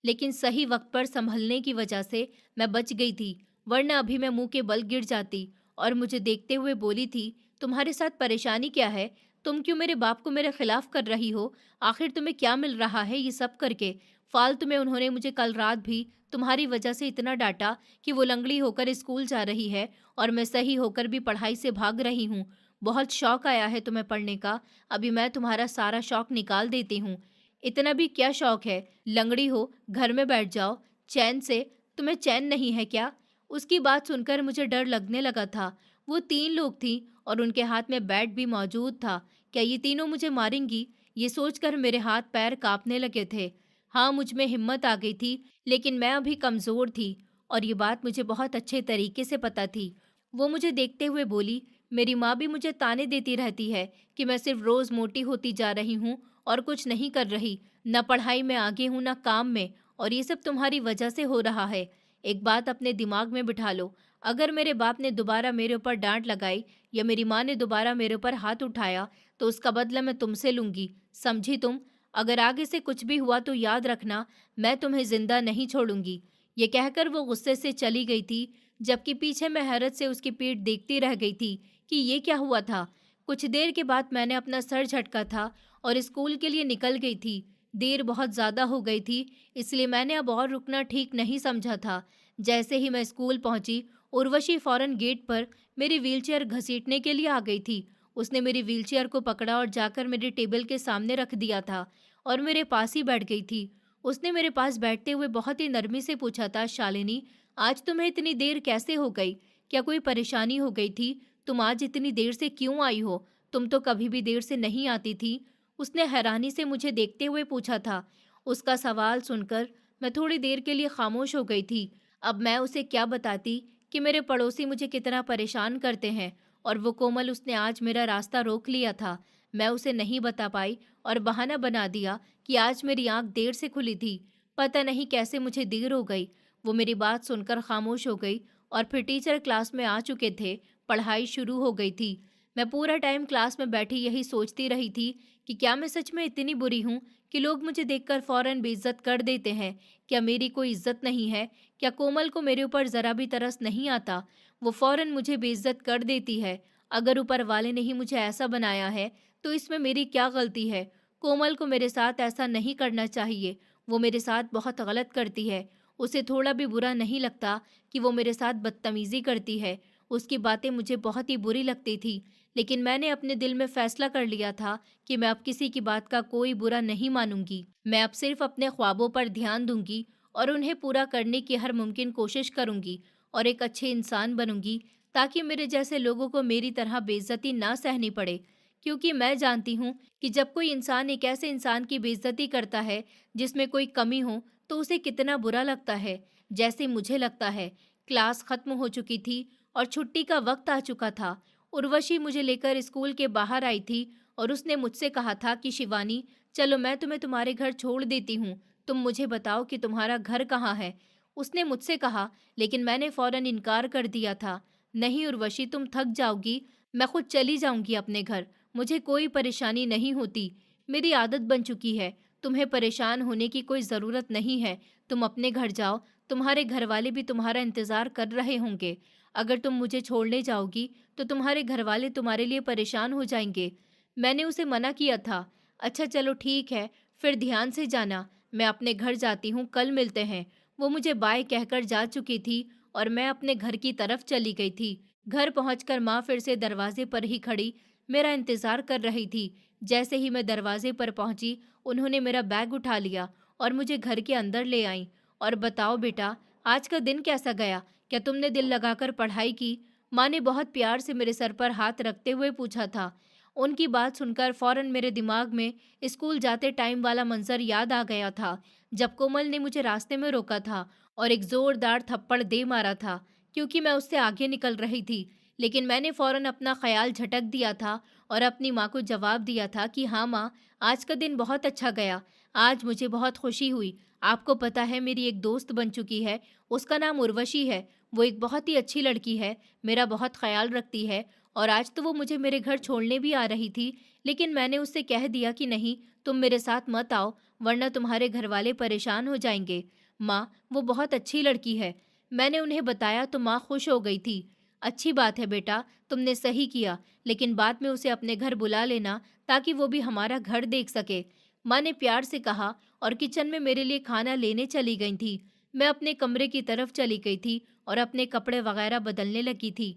लेकिन सही वक्त पर संभलने की वजह से मैं बच गई थी, वरना अभी मैं मुंह के बल गिर जाती। और मुझे देखते हुए बोली थी, तुम्हारे साथ परेशानी क्या है? तुम क्यों मेरे बाप को मेरे खिलाफ कर रही हो? आखिर तुम्हें क्या मिल रहा है ये सब करके? फालतू में उन्होंने मुझे कल रात भी तुम्हारी वजह से इतना डांटा कि वो लंगड़ी होकर स्कूल जा रही है और मैं सही होकर भी पढ़ाई से भाग रही हूँ। बहुत शौक आया है तुम्हें पढ़ने का, अभी मैं तुम्हारा सारा शौक निकाल देती हूँ। इतना भी क्या शौक है? लंगड़ी हो, घर में बैठ जाओ चैन से। तुम्हें चैन नहीं है क्या? उसकी बात सुनकर मुझे डर लगने लगा था। वो 3 लोग थीं और उनके हाथ में बैट भी मौजूद था। क्या ये तीनों मुझे मारेंगी? ये सोचकर मेरे हाथ पैर कांपने लगे थे। हाँ, मुझ में हिम्मत आ गई थी, लेकिन मैं अभी कमज़ोर थी और ये बात मुझे बहुत अच्छे तरीके से पता थी। वो मुझे देखते हुए बोली, मेरी माँ भी मुझे ताने देती रहती है कि मैं सिर्फ रोज़ मोटी होती जा रही हूँ और कुछ नहीं कर रही, न पढ़ाई में आगे हूँ न काम में, और ये सब तुम्हारी वजह से हो रहा है। एक बात अपने दिमाग में बिठा लो, अगर मेरे बाप ने दोबारा मेरे ऊपर डांट लगाई या मेरी माँ ने दोबारा मेरे ऊपर हाथ उठाया तो उसका बदला मैं तुमसे लूंगी, समझी तुम? अगर आगे से कुछ भी हुआ तो याद रखना, मैं तुम्हें जिंदा नहीं छोड़ूंगी। ये कहकर वो गुस्से से चली गई थी, जबकि पीछे मैं हैरत से उसकी पीठ देखती रह गई थी कि ये क्या हुआ था। कुछ देर के बाद मैंने अपना सर झटका था और स्कूल के लिए निकल गई थी। देर बहुत ज़्यादा हो गई थी, इसलिए मैंने अब और रुकना ठीक नहीं समझा था। जैसे ही मैं स्कूल पहुंची, उर्वशी फौरन गेट पर मेरी व्हीलचेयर घसीटने के लिए आ गई थी। उसने मेरी व्हीलचेयर को पकड़ा और जाकर मेरे टेबल के सामने रख दिया था और मेरे पास ही बैठ गई थी। उसने मेरे पास बैठते हुए बहुत ही नरमी से पूछा था, शालिनी, आज तुम्हें इतनी देर कैसे हो गई? क्या कोई परेशानी हो गई थी? तुम आज इतनी देर से क्यों आई हो? तुम तो कभी भी देर से नहीं आती थी। उसने हैरानी से मुझे देखते हुए पूछा था। उसका सवाल सुनकर मैं थोड़ी देर के लिए खामोश हो गई थी। अब मैं उसे क्या बताती कि मेरे पड़ोसी मुझे कितना परेशान करते हैं, और वो कोमल, उसने आज मेरा रास्ता रोक लिया था। मैं उसे नहीं बता पाई और बहाना बना दिया कि आज मेरी आंख देर से खुली थी। पता नहीं कैसे मुझे देर हो गई। वो मेरी बात सुनकर खामोश हो गई और फिर टीचर क्लास में आ चुके थे। पढ़ाई शुरू हो गई थी। मैं पूरा टाइम क्लास में बैठी यही सोचती रही थी कि क्या मैं सच में इतनी बुरी हूँ कि लोग मुझे देखकर फौरन बेइज्जत कर देते हैं? क्या मेरी कोई इज्जत नहीं है? क्या कोमल को मेरे ऊपर ज़रा भी तरस नहीं आता? वो फौरन मुझे बेइज्जत कर देती है। अगर ऊपर वाले ने ही मुझे ऐसा बनाया है, तो इसमें मेरी क्या गलती है? कोमल को मेरे साथ ऐसा नहीं करना चाहिए। वो मेरे साथ बहुत गलत करती है। उसे थोड़ा भी बुरा नहीं लगता कि वो मेरे साथ बदतमीज़ी करती है। उसकी बातें मुझे बहुत ही बुरी लगती थी, लेकिन मैंने अपने दिल में फैसला कर लिया था कि मैं अब किसी की बात का कोई बुरा नहीं मानूंगी। मैं अब सिर्फ अपने ख्वाबों पर ध्यान दूंगी और उन्हें पूरा करने की हर मुमकिन कोशिश करूंगी और एक अच्छे इंसान बनूंगी, ताकि मेरे जैसे लोगों को मेरी तरह बेइज्जती ना सहनी पड़े। क्योंकि मैं जानती हूँ कि जब कोई इंसान एक ऐसे इंसान की बेइज्जती करता है जिसमें कोई कमी हो, तो उसे कितना बुरा लगता है, जैसे मुझे लगता है। क्लास खत्म हो चुकी थी और छुट्टी का वक्त आ चुका था। उर्वशी मुझे लेकर स्कूल के बाहर आई थी और उसने मुझसे कहा था कि शिवानी, चलो मैं तुम्हें तुम्हारे घर छोड़ देती हूँ, तुम मुझे बताओ कि तुम्हारा घर कहाँ है। उसने मुझसे कहा, लेकिन मैंने फौरन इनकार कर दिया था। नहीं उर्वशी, तुम थक जाओगी, मैं खुद चली जाऊंगी अपने घर, मुझे कोई परेशानी नहीं होती, मेरी आदत बन चुकी है। तुम्हें परेशान होने की कोई ज़रूरत नहीं है, तुम अपने घर जाओ, तुम्हारे घर वाले भी तुम्हारा इंतज़ार कर रहे होंगे। अगर तुम मुझे छोड़ने जाओगी तो तुम्हारे घर वाले तुम्हारे लिए परेशान हो जाएंगे। मैंने उसे मना किया था। अच्छा चलो ठीक है, फिर ध्यान से जाना, मैं अपने घर जाती हूँ, कल मिलते हैं। वो मुझे बाय कहकर जा चुकी थी और मैं अपने घर की तरफ चली गई थी। घर पहुंचकर माँ फिर से दरवाजे पर ही खड़ी मेरा इंतजार कर रही थी। जैसे ही मैं दरवाजे पर पहुंची, उन्होंने मेरा बैग उठा लिया और मुझे घर के अंदर ले आई। और बताओ बेटा, आज का दिन कैसा गया? क्या तुमने दिल लगाकर पढ़ाई की? माँ ने बहुत प्यार से मेरे सर पर हाथ रखते हुए पूछा था। उनकी बात सुनकर फौरन मेरे दिमाग में स्कूल जाते टाइम वाला मंजर याद आ गया था, जब कोमल ने मुझे रास्ते में रोका था और एक जोरदार थप्पड़ दे मारा था, क्योंकि मैं उससे आगे निकल रही थी। लेकिन मैंने फ़ौरन अपना ख़्याल झटक दिया था और अपनी माँ को जवाब दिया था कि हाँ माँ, आज का दिन बहुत अच्छा गया। आज मुझे बहुत खुशी हुई। आपको पता है मेरी एक दोस्त बन चुकी है, उसका नाम उर्वशी है। वो एक बहुत ही अच्छी लड़की है, मेरा बहुत ख़्याल रखती है और आज तो वो मुझे मेरे घर छोड़ने भी आ रही थी, लेकिन मैंने उससे कह दिया कि नहीं, तुम मेरे साथ मत आओ, वरना तुम्हारे घरवाले परेशान हो जाएँगे। माँ, वो बहुत अच्छी लड़की है। मैंने उन्हें बताया तो माँ खुश हो गई थी। अच्छी बात है बेटा, तुमने सही किया, लेकिन बाद में उसे अपने घर बुला लेना ताकि वो भी हमारा घर देख सके। माँ ने प्यार से कहा और किचन में मेरे लिए खाना लेने चली गई थी। मैं अपने कमरे की तरफ चली गई थी और अपने कपड़े वगैरह बदलने लगी थी।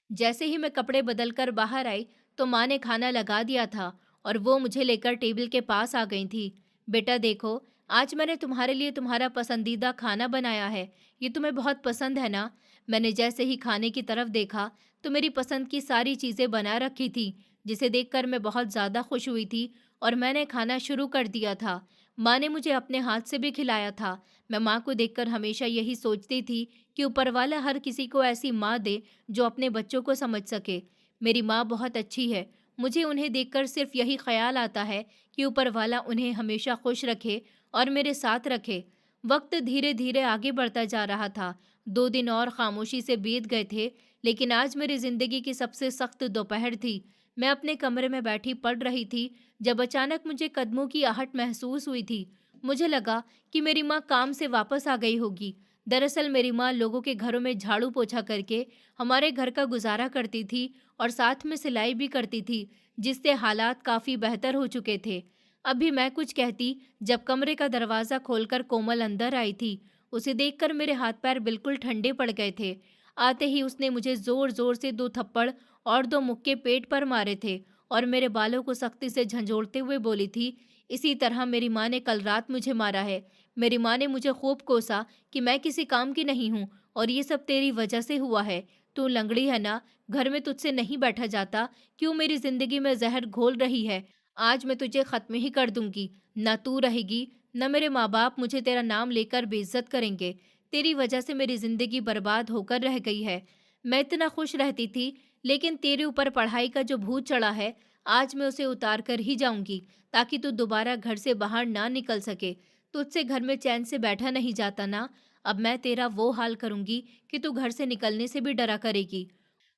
जैसे ही मैं कपड़े बदलकर बाहर आई तो माँ ने खाना लगा दिया था और वो मुझे लेकर टेबल के पास आ गई थी। बेटा देखो, आज मैंने तुम्हारे लिए तुम्हारा पसंदीदा खाना बनाया है। ये तुम्हें बहुत पसंद है ना? मैंने जैसे ही खाने की तरफ देखा तो मेरी पसंद की सारी चीज़ें बना रखी थी, जिसे देखकर मैं बहुत ज़्यादा खुश हुई थी और मैंने खाना शुरू कर दिया था। माँ ने मुझे अपने हाथ से भी खिलाया था। मैं माँ को देखकर हमेशा यही सोचती थी कि ऊपर वाला हर किसी को ऐसी माँ दे जो अपने बच्चों को समझ सके। मेरी माँ बहुत अच्छी है। मुझे उन्हें देखकर सिर्फ यही ख्याल आता है कि ऊपर वाला उन्हें हमेशा खुश रखे और मेरे साथ रखे। वक्त धीरे धीरे आगे बढ़ता जा रहा था। 2 दिन और खामोशी से बीत गए थे, लेकिन आज मेरी जिंदगी की सबसे सख्त दोपहर थी। मैं अपने कमरे में बैठी पढ़ रही थी जब अचानक मुझे कदमों की आहट महसूस हुई थी। मुझे लगा कि मेरी माँ काम से वापस आ गई होगी। दरअसल मेरी माँ लोगों के घरों में झाड़ू पोछा करके हमारे घर का गुजारा करती थी और साथ में सिलाई भी करती थी, जिससे हालात काफ़ी बेहतर हो चुके थे। अभी मैं कुछ कहती जब कमरे का दरवाज़ा खोलकर कोमल अंदर आई थी। उसे देखकर मेरे हाथ पैर बिल्कुल ठंडे पड़ गए थे। आते ही उसने मुझे ज़ोर-ज़ोर से 2 थप्पड़ और 2 मुक्के पेट पर मारे थे और मेरे बालों को सख्ती से झंझोड़ते हुए बोली थी, इसी तरह मेरी माँ ने कल रात मुझे मारा है। मेरी माँ ने मुझे खूब कोसा कि मैं किसी काम की नहीं हूँ और ये सब तेरी वजह से हुआ है। तू लंगड़ी है ना, घर में तुझसे नहीं बैठा जाता, क्यों मेरी ज़िंदगी में ज़हर घोल रही है? आज मैं तुझे ख़त्म ही कर दूँगी। ना तू रहेगी, ना मेरे माँ-बाप मुझे तेरा नाम लेकर बेइज़्ज़त करेंगे। तेरी वजह से मेरी ज़िंदगी बर्बाद होकर रह गई है। मैं इतना खुश रहती थी, लेकिन तेरे ऊपर पढ़ाई का जो भूत चढ़ा है, आज मैं उसे उतार कर ही जाऊँगी, ताकि तू दोबारा घर से बाहर ना निकल सके। तुझसे घर में चैन से बैठा नहीं जाता ना, अब मैं तेरा वो हाल करूँगी कि तू घर से निकलने से भी डरा करेगी।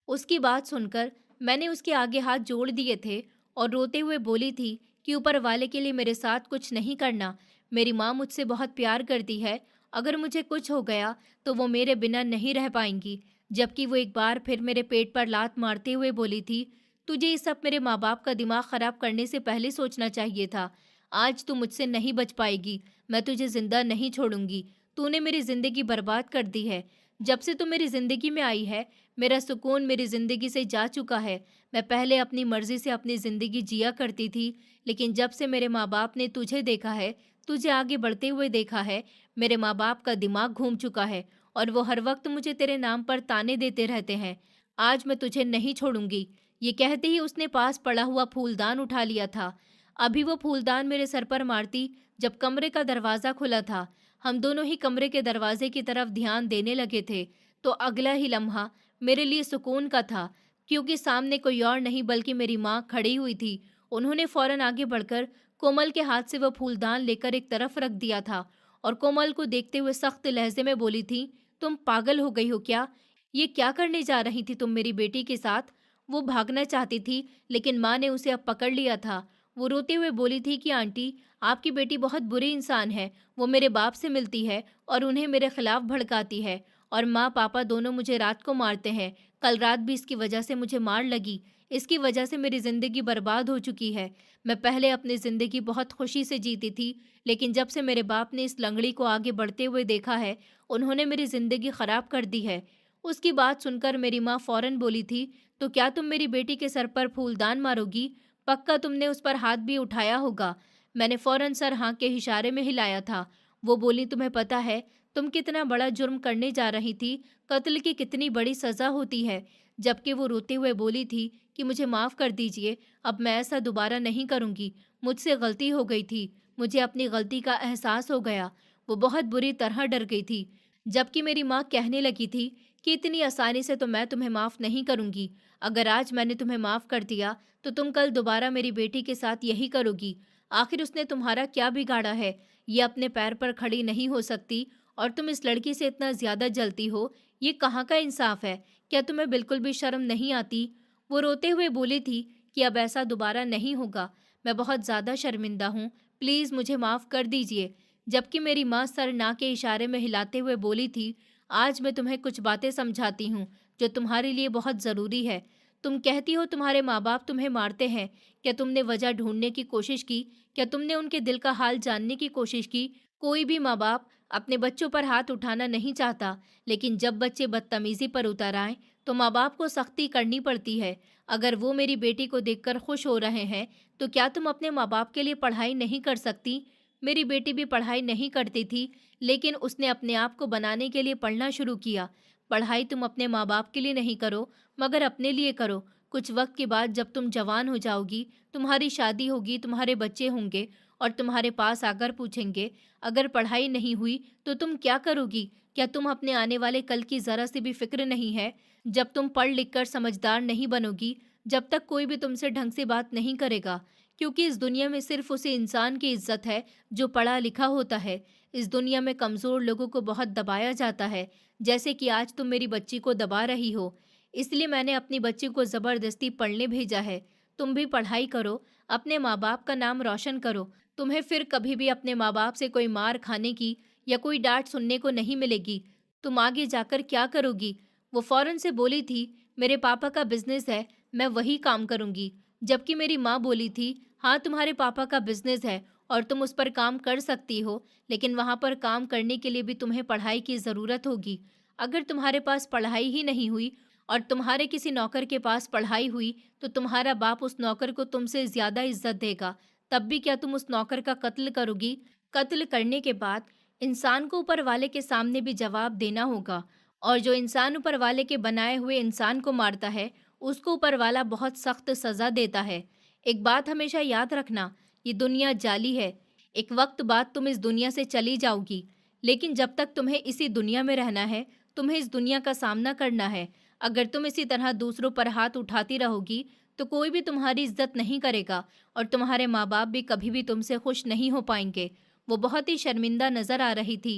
उसकी बात सुनकर मैंने उसके आगे हाथ जोड़ दिए थे और रोते हुए बोली थी कि ऊपर वाले के लिए मेरे साथ कुछ नहीं करना। मेरी माँ मुझसे बहुत प्यार करती है। अगर मुझे कुछ हो गया तो वो मेरे बिना नहीं रह पाएंगी। जबकि वो एक बार फिर मेरे पेट पर लात मारते हुए बोली थी, तुझे ये सब मेरे माँ बाप का दिमाग खराब करने से पहले सोचना चाहिए था। आज तू मुझसे नहीं बच पाएगी। मैं तुझे जिंदा नहीं छोड़ूंगी। तूने मेरी जिंदगी बर्बाद कर दी है। जब से तू मेरी जिंदगी में आई है, मेरा सुकून मेरी ज़िंदगी से जा चुका है। मैं पहले अपनी मर्ज़ी से अपनी ज़िंदगी जिया करती थी, लेकिन जब से मेरे माँ-बाप ने तुझे देखा है, तुझे आगे बढ़ते हुए देखा है, मेरे माँ-बाप का दिमाग घूम चुका है और वो हर वक़्त मुझे तेरे नाम पर ताने देते रहते हैं। आज मैं तुझे नहीं छोड़ूँगी। ये कहते ही उसने पास पड़ा हुआ फूलदान उठा लिया था। अभी वो फूलदान मेरे सर पर मारती जब कमरे का दरवाज़ा खुला था। हम दोनों ही कमरे के दरवाज़े की तरफ ध्यान देने लगे थे, तो अगला ही लम्हा मेरे लिए सुकून का था, क्योंकि सामने कोई और नहीं बल्कि मेरी माँ खड़ी हुई थी। उन्होंने फौरन आगे बढ़कर कोमल के हाथ से वह फूलदान लेकर एक तरफ रख दिया था और कोमल को देखते हुए सख्त लहजे में बोली थी, तुम पागल हो गई हो क्या? ये क्या करने जा रही थी तुम मेरी बेटी के साथ? वो भागना चाहती थी, लेकिन माँ ने उसे अब पकड़ लिया था। वो रोते हुए बोली थी कि आंटी, आपकी बेटी बहुत बुरी इंसान है। वो मेरे बाप से मिलती है और उन्हें मेरे खिलाफ भड़काती है और माँ पापा दोनों मुझे रात को मारते हैं। कल रात भी इसकी वजह से मुझे मार लगी। इसकी वजह से मेरी ज़िंदगी बर्बाद हो चुकी है। मैं पहले अपनी ज़िंदगी बहुत खुशी से जीती थी, लेकिन जब से मेरे बाप ने इस लंगड़ी को आगे बढ़ते हुए देखा है, उन्होंने मेरी ज़िंदगी ख़राब कर दी है। उसकी बात सुनकर मेरी माँ फ़ौरन बोली थी, तो क्या तुम मेरी बेटी के सर पर फूलदान मारोगी? पक्का तुमने उस पर हाथ भी उठाया होगा। मैंने फ़ौरन सर हाँ के इशारे में हिलाया था। वो बोली, तुम्हें पता है तुम कितना बड़ा जुर्म करने जा रही थी, कत्ल की कितनी बड़ी सज़ा होती है। जबकि वो रोते हुए बोली थी कि मुझे माफ़ कर दीजिए, अब मैं ऐसा दोबारा नहीं करूँगी। मुझसे गलती हो गई थी, मुझे अपनी गलती का एहसास हो गया। वो बहुत बुरी तरह डर गई थी। जबकि मेरी माँ कहने लगी थी कि इतनी आसानी से तो मैं तुम्हें माफ़ नहीं करूँगी। अगर आज मैंने तुम्हें माफ़ कर दिया, तो तुम कल दोबारा मेरी बेटी के साथ यही करोगी। आखिर उसने तुम्हारा क्या बिगाड़ा है? ये अपने पैर पर खड़ी नहीं हो सकती और तुम इस लड़की से इतना ज़्यादा जलती हो, ये कहाँ का इंसाफ है? क्या तुम्हें बिल्कुल भी शर्म नहीं आती? वो रोते हुए बोली थी कि अब ऐसा दोबारा नहीं होगा। मैं बहुत ज़्यादा शर्मिंदा हूँ, प्लीज़ मुझे माफ़ कर दीजिए। जबकि मेरी माँ सर ना के इशारे में हिलाते हुए बोली थी, आज मैं तुम्हें कुछ बातें समझाती हूँ, जो तुम्हारे लिए बहुत ज़रूरी है। तुम कहती हो तुम्हारे माँ-बाप तुम्हें मारते हैं। क्या तुमने वजह ढूँढने की कोशिश की? क्या तुमने उनके दिल का हाल जानने की कोशिश की? कोई भी माँ-बाप अपने बच्चों पर हाथ उठाना नहीं चाहता, लेकिन जब बच्चे बदतमीज़ी पर उतर आएँ, तो माँ-बाप को सख्ती करनी पड़ती है। अगर वो मेरी बेटी को देखकर खुश हो रहे हैं, तो क्या तुम अपने माँ-बाप के लिए पढ़ाई नहीं कर सकती? मेरी बेटी भी पढ़ाई नहीं करती थी, लेकिन उसने अपने आप को बनाने के लिए पढ़ना शुरू किया। पढ़ाई तुम अपने माँ-बाप के लिए नहीं करो, मगर अपने लिए करो। कुछ वक्त के बाद जब तुम जवान हो जाओगी, तुम्हारी शादी होगी, तुम्हारे बच्चे होंगे और तुम्हारे पास आकर पूछेंगे, अगर पढ़ाई नहीं हुई तो तुम क्या करोगी? क्या तुम अपने आने वाले कल की ज़रा सी भी फ़िक्र नहीं है? जब तुम पढ़ लिख कर समझदार नहीं बनोगी, जब तक कोई भी तुमसे ढंग से बात नहीं करेगा, क्योंकि इस दुनिया में सिर्फ उसी इंसान की इज्जत है जो पढ़ा लिखा होता है। इस दुनिया में कमज़ोर लोगों को बहुत दबाया जाता है, जैसे कि आज तुम मेरी बच्ची को दबा रही हो। इसलिए मैंने अपनी बच्ची को ज़बरदस्ती पढ़ने भेजा है। तुम भी पढ़ाई करो, अपने माँ-बाप का नाम रोशन करो। तुम्हें फिर कभी भी अपने माँ-बाप से कोई मार खाने की या कोई डाँट सुनने को नहीं मिलेगी। तुम आगे जाकर क्या करोगी? वो फ़ौरन से बोली थी, मेरे पापा का बिज़नेस है, मैं वही काम करूँगी। जबकि मेरी माँ बोली थी, हाँ तुम्हारे पापा का बिज़नेस है और तुम उस पर काम कर सकती हो, लेकिन वहाँ पर काम करने के लिए भी तुम्हें पढ़ाई की ज़रूरत होगी। अगर तुम्हारे पास पढ़ाई ही नहीं हुई और तुम्हारे किसी नौकर के पास पढ़ाई हुई, तो तुम्हारा बाप उस नौकर को तुमसे ज़्यादा इज़्ज़त देगा। तब भी क्या तुम उस नौकर का कत्ल करोगी? कत्ल करने के बाद इंसान को ऊपर वाले के सामने भी जवाब देना होगा, और जो इंसान ऊपर वाले के बनाए हुए इंसान को मारता है, उसको ऊपर वाला बहुत सख्त सज़ा देता है। एक बात हमेशा याद रखना, ये दुनिया जाली है। एक वक्त बाद तुम इस दुनिया से चली जाओगी, लेकिन जब तक तुम्हें इसी दुनिया में रहना है, तुम्हें इस दुनिया का सामना करना है। अगर तुम इसी तरह दूसरों पर हाथ उठाती रहोगी, तो कोई भी तुम्हारी इज्जत नहीं करेगा और तुम्हारे माँ-बाप भी कभी भी तुमसे खुश नहीं हो पाएंगे। वो बहुत ही शर्मिंदा नज़र आ रही थी।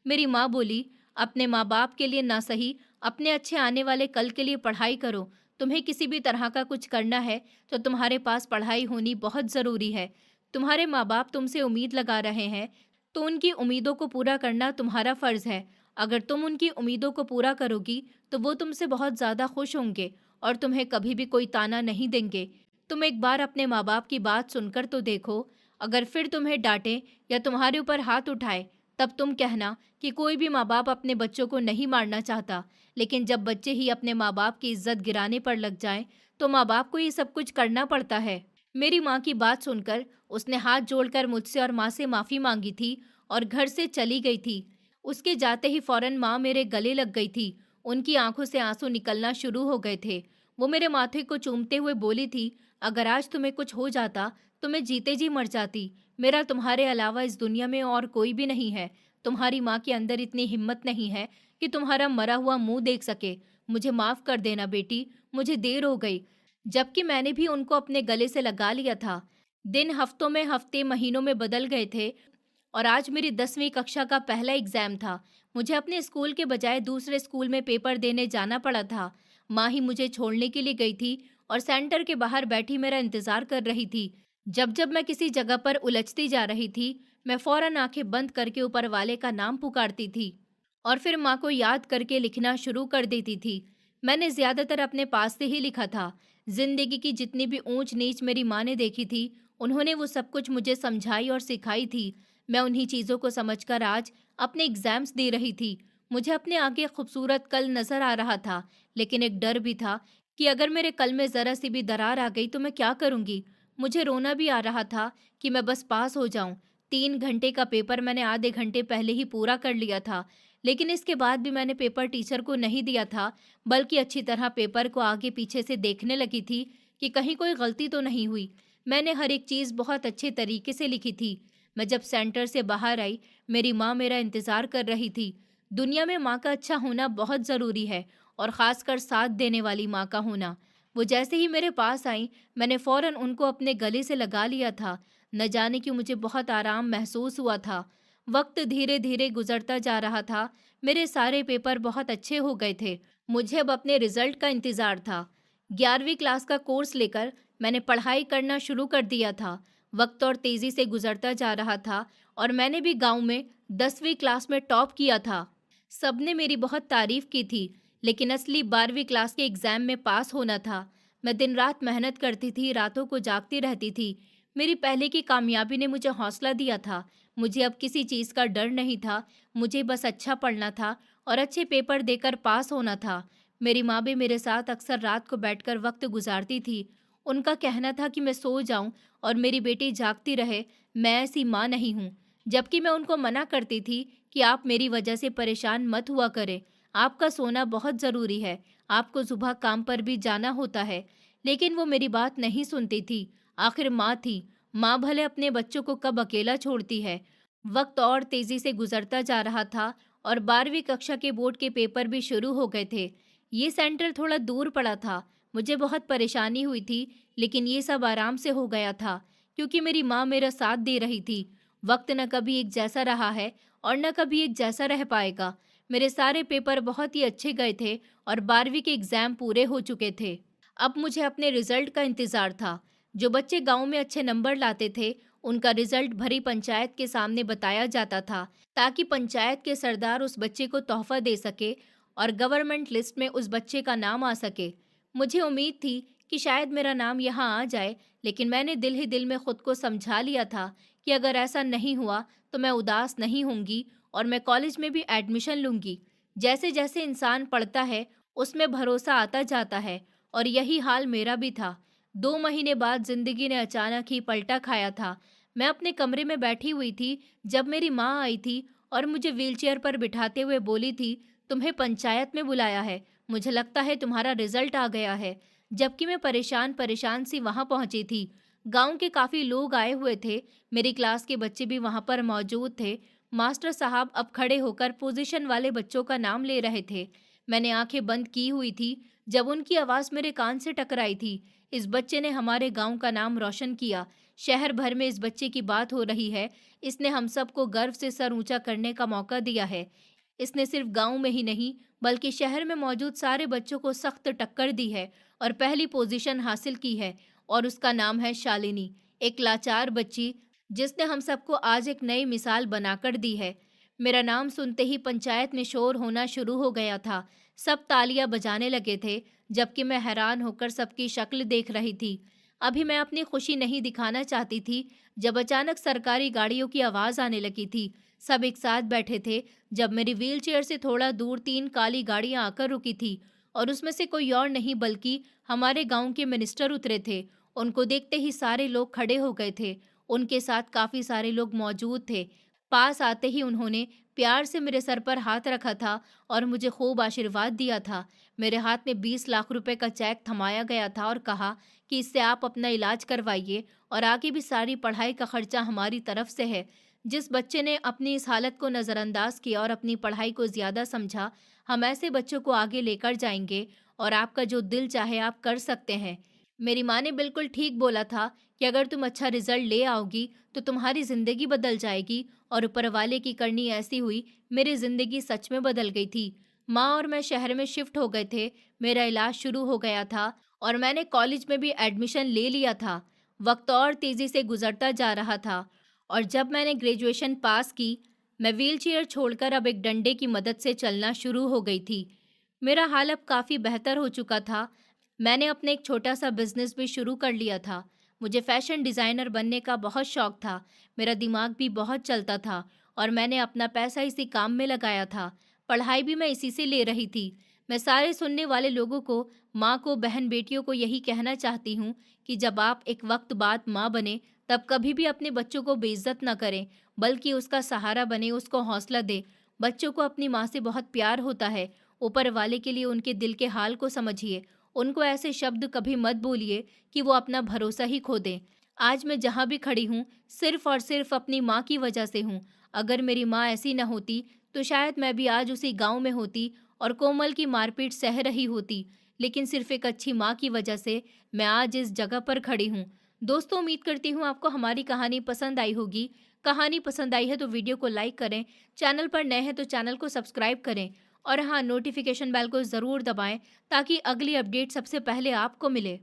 मेरी माँ बोली, अपने माँ-बाप के लिए ना सही, अपने अच्छे आने वाले कल के लिए पढ़ाई करो। तुम्हें किसी भी तरह का कुछ करना है, तो तुम्हारे पास पढ़ाई होनी बहुत ज़रूरी है। तुम्हारे माँ-बाप तुमसे उम्मीद लगा रहे हैं, तो उनकी उम्मीदों को पूरा करना तुम्हारा फ़र्ज़ है। अगर तुम उनकी उम्मीदों को पूरा करोगी, तो वो तुमसे बहुत ज़्यादा खुश होंगे और तुम्हें कभी भी कोई ताना नहीं देंगे। तुम एक बार अपने माँ-बाप की बात सुनकर तो देखो, अगर फिर तुम्हें डाँटें या तुम्हारे ऊपर हाथ उठाएँ, तब तुम कहना कि कोई भी माँ-बाप अपने बच्चों को नहीं मारना चाहता, लेकिन जब बच्चे ही अपने माँ-बाप की इज़्ज़त गिराने पर लग जाएँ, तो माँ-बाप को ये सब कुछ करना पड़ता है। मेरी माँ की बात सुनकर उसने हाथ जोड़कर मुझसे और माँ से माफ़ी माँगी थी और घर से चली गई थी। उसके जाते ही फ़ौरन माँ मेरे गले लग गई थी। उनकी आँखों से आँसू निकलना शुरू हो गए थे। वो मेरे माथे को चूमते हुए बोली थी, अगर आज तुम्हें कुछ हो जाता, तो मैं जीते जी मर जाती। मेरा तुम्हारे अलावा इस दुनिया में और कोई भी नहीं है। तुम्हारी माँ के अंदर इतनी हिम्मत नहीं है कि तुम्हारा मरा हुआ मुँह देख सके। मुझे माफ़ कर देना बेटी, मुझे देर हो गई। जबकि मैंने भी उनको अपने गले से लगा लिया था। दिन हफ्तों में, हफ्ते महीनों में बदल गए थे और आज मेरी 10वीं कक्षा का पहला एग्ज़ाम था। मुझे अपने स्कूल के बजाय दूसरे स्कूल में पेपर देने जाना पड़ा था। माँ ही मुझे छोड़ने के लिए गई थी और सेंटर के बाहर बैठी मेरा इंतज़ार कर रही थी। जब मैं किसी जगह पर उलझती जा रही थी, मैं फ़ौरन आंखें बंद करके ऊपर वाले का नाम पुकारती थी और फिर माँ को याद करके लिखना शुरू कर देती थी। मैंने ज़्यादातर अपने पास से ही लिखा था। ज़िंदगी की जितनी भी ऊंच-नीच मेरी माँ ने देखी थी, उन्होंने वो सब कुछ मुझे समझाई और सिखाई थी। मैं उन्हीं चीज़ों को समझकर आज अपने एग्ज़ाम्स दे रही थी। मुझे अपने आगे खूबसूरत कल नज़र आ रहा था, लेकिन एक डर भी था कि अगर मेरे कल में ज़रा सी भी दरार आ गई तो मैं क्या करूँगी? मुझे रोना भी आ रहा था कि मैं बस पास हो जाऊँ। 3 घंटे का पेपर मैंने आधे घंटे पहले ही पूरा कर लिया था, लेकिन इसके बाद भी मैंने पेपर टीचर को नहीं दिया था, बल्कि अच्छी तरह पेपर को आगे पीछे से देखने लगी थी कि कहीं कोई गलती तो नहीं हुई। मैंने हर एक चीज़ बहुत अच्छे तरीके से लिखी थी। मैं जब सेंटर से बाहर आई, मेरी माँ मेरा इंतज़ार कर रही थी। दुनिया में माँ का अच्छा होना बहुत ज़रूरी है और ख़ासकर साथ देने वाली माँ का होना। वो जैसे ही मेरे पास आई, मैंने फ़ौरन उनको अपने गले से लगा लिया था। न जाने क्यों मुझे बहुत आराम महसूस हुआ था। वक्त धीरे धीरे गुजरता जा रहा था। मेरे सारे पेपर बहुत अच्छे हो गए थे। मुझे अब अपने रिजल्ट का इंतज़ार था। 11वीं क्लास का कोर्स लेकर मैंने पढ़ाई करना शुरू कर दिया था। वक्त और तेज़ी से गुजरता जा रहा था और मैंने भी गांव में 10वीं क्लास में टॉप किया था। सबने मेरी बहुत तारीफ की थी, लेकिन असली 12वीं क्लास के एग्ज़ाम में पास होना था। मैं दिन रात मेहनत करती थी, रातों को जागती रहती थी। मेरी पहले की कामयाबी ने मुझे हौसला दिया था। मुझे अब किसी चीज़ का डर नहीं था। मुझे बस अच्छा पढ़ना था और अच्छे पेपर देकर पास होना था। मेरी माँ भी मेरे साथ अक्सर रात को बैठकर वक्त गुजारती थी। उनका कहना था कि मैं सो जाऊं और मेरी बेटी जागती रहे। मैं ऐसी माँ नहीं हूँ। जबकि मैं उनको मना करती थी कि आप मेरी वजह से परेशान मत हुआ करें। आपका सोना बहुत ज़रूरी है। आपको सुबह काम पर भी जाना होता है। लेकिन वो मेरी बात नहीं सुनती थी। आखिर माँ थी। माँ भले अपने बच्चों को कब अकेला छोड़ती है। वक्त और तेज़ी से गुजरता जा रहा था और 12वीं कक्षा के बोर्ड के पेपर भी शुरू हो गए थे। ये सेंटर थोड़ा दूर पड़ा था। मुझे बहुत परेशानी हुई थी, लेकिन ये सब आराम से हो गया था क्योंकि मेरी माँ मेरा साथ दे रही थी। वक्त न कभी एक जैसा रहा है और न कभी एक जैसा रह पाएगा। मेरे सारे पेपर बहुत ही अच्छे गए थे और 12वीं के एग्ज़ाम पूरे हो चुके थे। अब मुझे अपने रिजल्ट का इंतज़ार था। जो बच्चे गांव में अच्छे नंबर लाते थे, उनका रिजल्ट भरी पंचायत के सामने बताया जाता था, ताकि पंचायत के सरदार उस बच्चे को तोहफा दे सके और गवर्नमेंट लिस्ट में उस बच्चे का नाम आ सके। मुझे उम्मीद थी कि शायद मेरा नाम यहाँ आ जाए, लेकिन मैंने दिल ही दिल में खुद को समझा लिया था कि अगर ऐसा नहीं हुआ तो मैं उदास नहीं होंगी और मैं कॉलेज में भी एडमिशन लूंगी। जैसे जैसे इंसान पढ़ता है, उसमें भरोसा आता जाता है और यही हाल मेरा भी था। 2 महीने बाद जिंदगी ने अचानक ही पलटा खाया था। मैं अपने कमरे में बैठी हुई थी जब मेरी माँ आई थी और मुझे व्हीलचेयर पर बिठाते हुए बोली थी, तुम्हें पंचायत में बुलाया है। मुझे लगता है तुम्हारा रिजल्ट आ गया है। जबकि मैं परेशान परेशान सी वहां पहुंची थी। गांव के काफी लोग आए हुए थे। मेरी क्लास के बच्चे भी वहां पर मौजूद थे। मास्टर साहब अब खड़े होकर पोजीशन वाले बच्चों का नाम ले रहे थे। मैंने आंखें बंद की हुई थी जब उनकी आवाज मेरे कान से टकराई थी। इस बच्चे ने हमारे गांव का नाम रोशन किया। शहर भर में इस बच्चे की बात हो रही है। इसने हम सबको गर्व से सर ऊंचा करने का मौका दिया है। इसने सिर्फ गांव में ही नहीं, बल्कि शहर में मौजूद सारे बच्चों को सख्त टक्कर दी है और पहली पोजीशन हासिल की है। और उसका नाम है शालिनी, एक लाचार बच्ची जिसने हम सबको आज एक नई मिसाल बनाकर दी है। मेरा नाम सुनते ही पंचायत में शोर होना शुरू हो गया था। सब तालियां बजाने लगे थे, जबकि मैं हैरान होकर सबकी शक्ल देख रही थी। अभी मैं अपनी खुशी नहीं दिखाना चाहती थी जब अचानक सरकारी गाड़ियों की आवाज़ आने लगी थी। सब एक साथ बैठे थे जब मेरी व्हीलचेयर से थोड़ा दूर 3 काली गाड़ियां आकर रुकी थी और उसमें से कोई और नहीं बल्कि हमारे गांव के मिनिस्टर उतरे थे। उनको देखते ही सारे लोग खड़े हो गए थे। उनके साथ काफ़ी सारे लोग मौजूद थे। पास आते ही उन्होंने प्यार से मेरे सर पर हाथ रखा था और मुझे खूब आशीर्वाद दिया था। मेरे हाथ में 20 लाख रुपए का चेक थमाया गया था और कहा कि इससे आप अपना इलाज करवाइए और आगे भी सारी पढ़ाई का खर्चा हमारी तरफ से है। जिस बच्चे ने अपनी इस हालत को नज़रअंदाज किया और अपनी पढ़ाई को ज़्यादा समझा, हम ऐसे बच्चों को आगे लेकर जाएंगे और आपका जो दिल चाहे आप कर सकते हैं। मेरी माँ ने बिल्कुल ठीक बोला था कि अगर तुम अच्छा रिजल्ट ले आओगी तो तुम्हारी ज़िंदगी बदल जाएगी। और ऊपर वाले की करनी ऐसी हुई, मेरी ज़िंदगी सच में बदल गई थी। माँ और मैं शहर में शिफ्ट हो गए थे। मेरा इलाज शुरू हो गया था और मैंने कॉलेज में भी एडमिशन ले लिया था। वक्त और तेज़ी से गुजरता जा रहा था और जब मैंने ग्रेजुएशन पास की, मैं व्हीलचेयर छोड़कर अब एक डंडे की मदद से चलना शुरू हो गई थी। मेरा हाल अब काफ़ी बेहतर हो चुका था। मैंने अपने एक छोटा सा बिजनेस भी शुरू कर लिया था। मुझे फैशन डिज़ाइनर बनने का बहुत शौक था। मेरा दिमाग भी बहुत चलता था और मैंने अपना पैसा इसी काम में लगाया था। पढ़ाई भी मैं इसी से ले रही थी। मैं सारे सुनने वाले लोगों को, माँ को, बहन बेटियों को यही कहना चाहती हूँ कि जब आप एक वक्त बाद माँ बने, तब कभी भी अपने बच्चों को बेइज्जत ना करें, बल्कि उसका सहारा बने, उसको हौसला दें। बच्चों को अपनी माँ से बहुत प्यार होता है। ऊपर वाले के लिए उनके दिल के हाल को समझिए। उनको ऐसे शब्द कभी मत बोलिए कि वो अपना भरोसा ही खो दें। आज मैं जहाँ भी खड़ी हूँ, सिर्फ और सिर्फ अपनी माँ की वजह से हूँ। अगर मेरी माँ ऐसी न होती तो शायद मैं भी आज उसी गांव में होती और कोमल की मारपीट सह रही होती। लेकिन सिर्फ एक अच्छी माँ की वजह से मैं आज इस जगह पर खड़ी हूँ। दोस्तों, उम्मीद करती हूँ आपको हमारी कहानी पसंद आई होगी। कहानी पसंद आई है तो वीडियो को लाइक करें, चैनल पर नए हैं तो चैनल को सब्सक्राइब करें और हाँ, नोटिफिकेशन बेल को ज़रूर दबाएं ताकि अगली अपडेट सबसे पहले आपको मिले।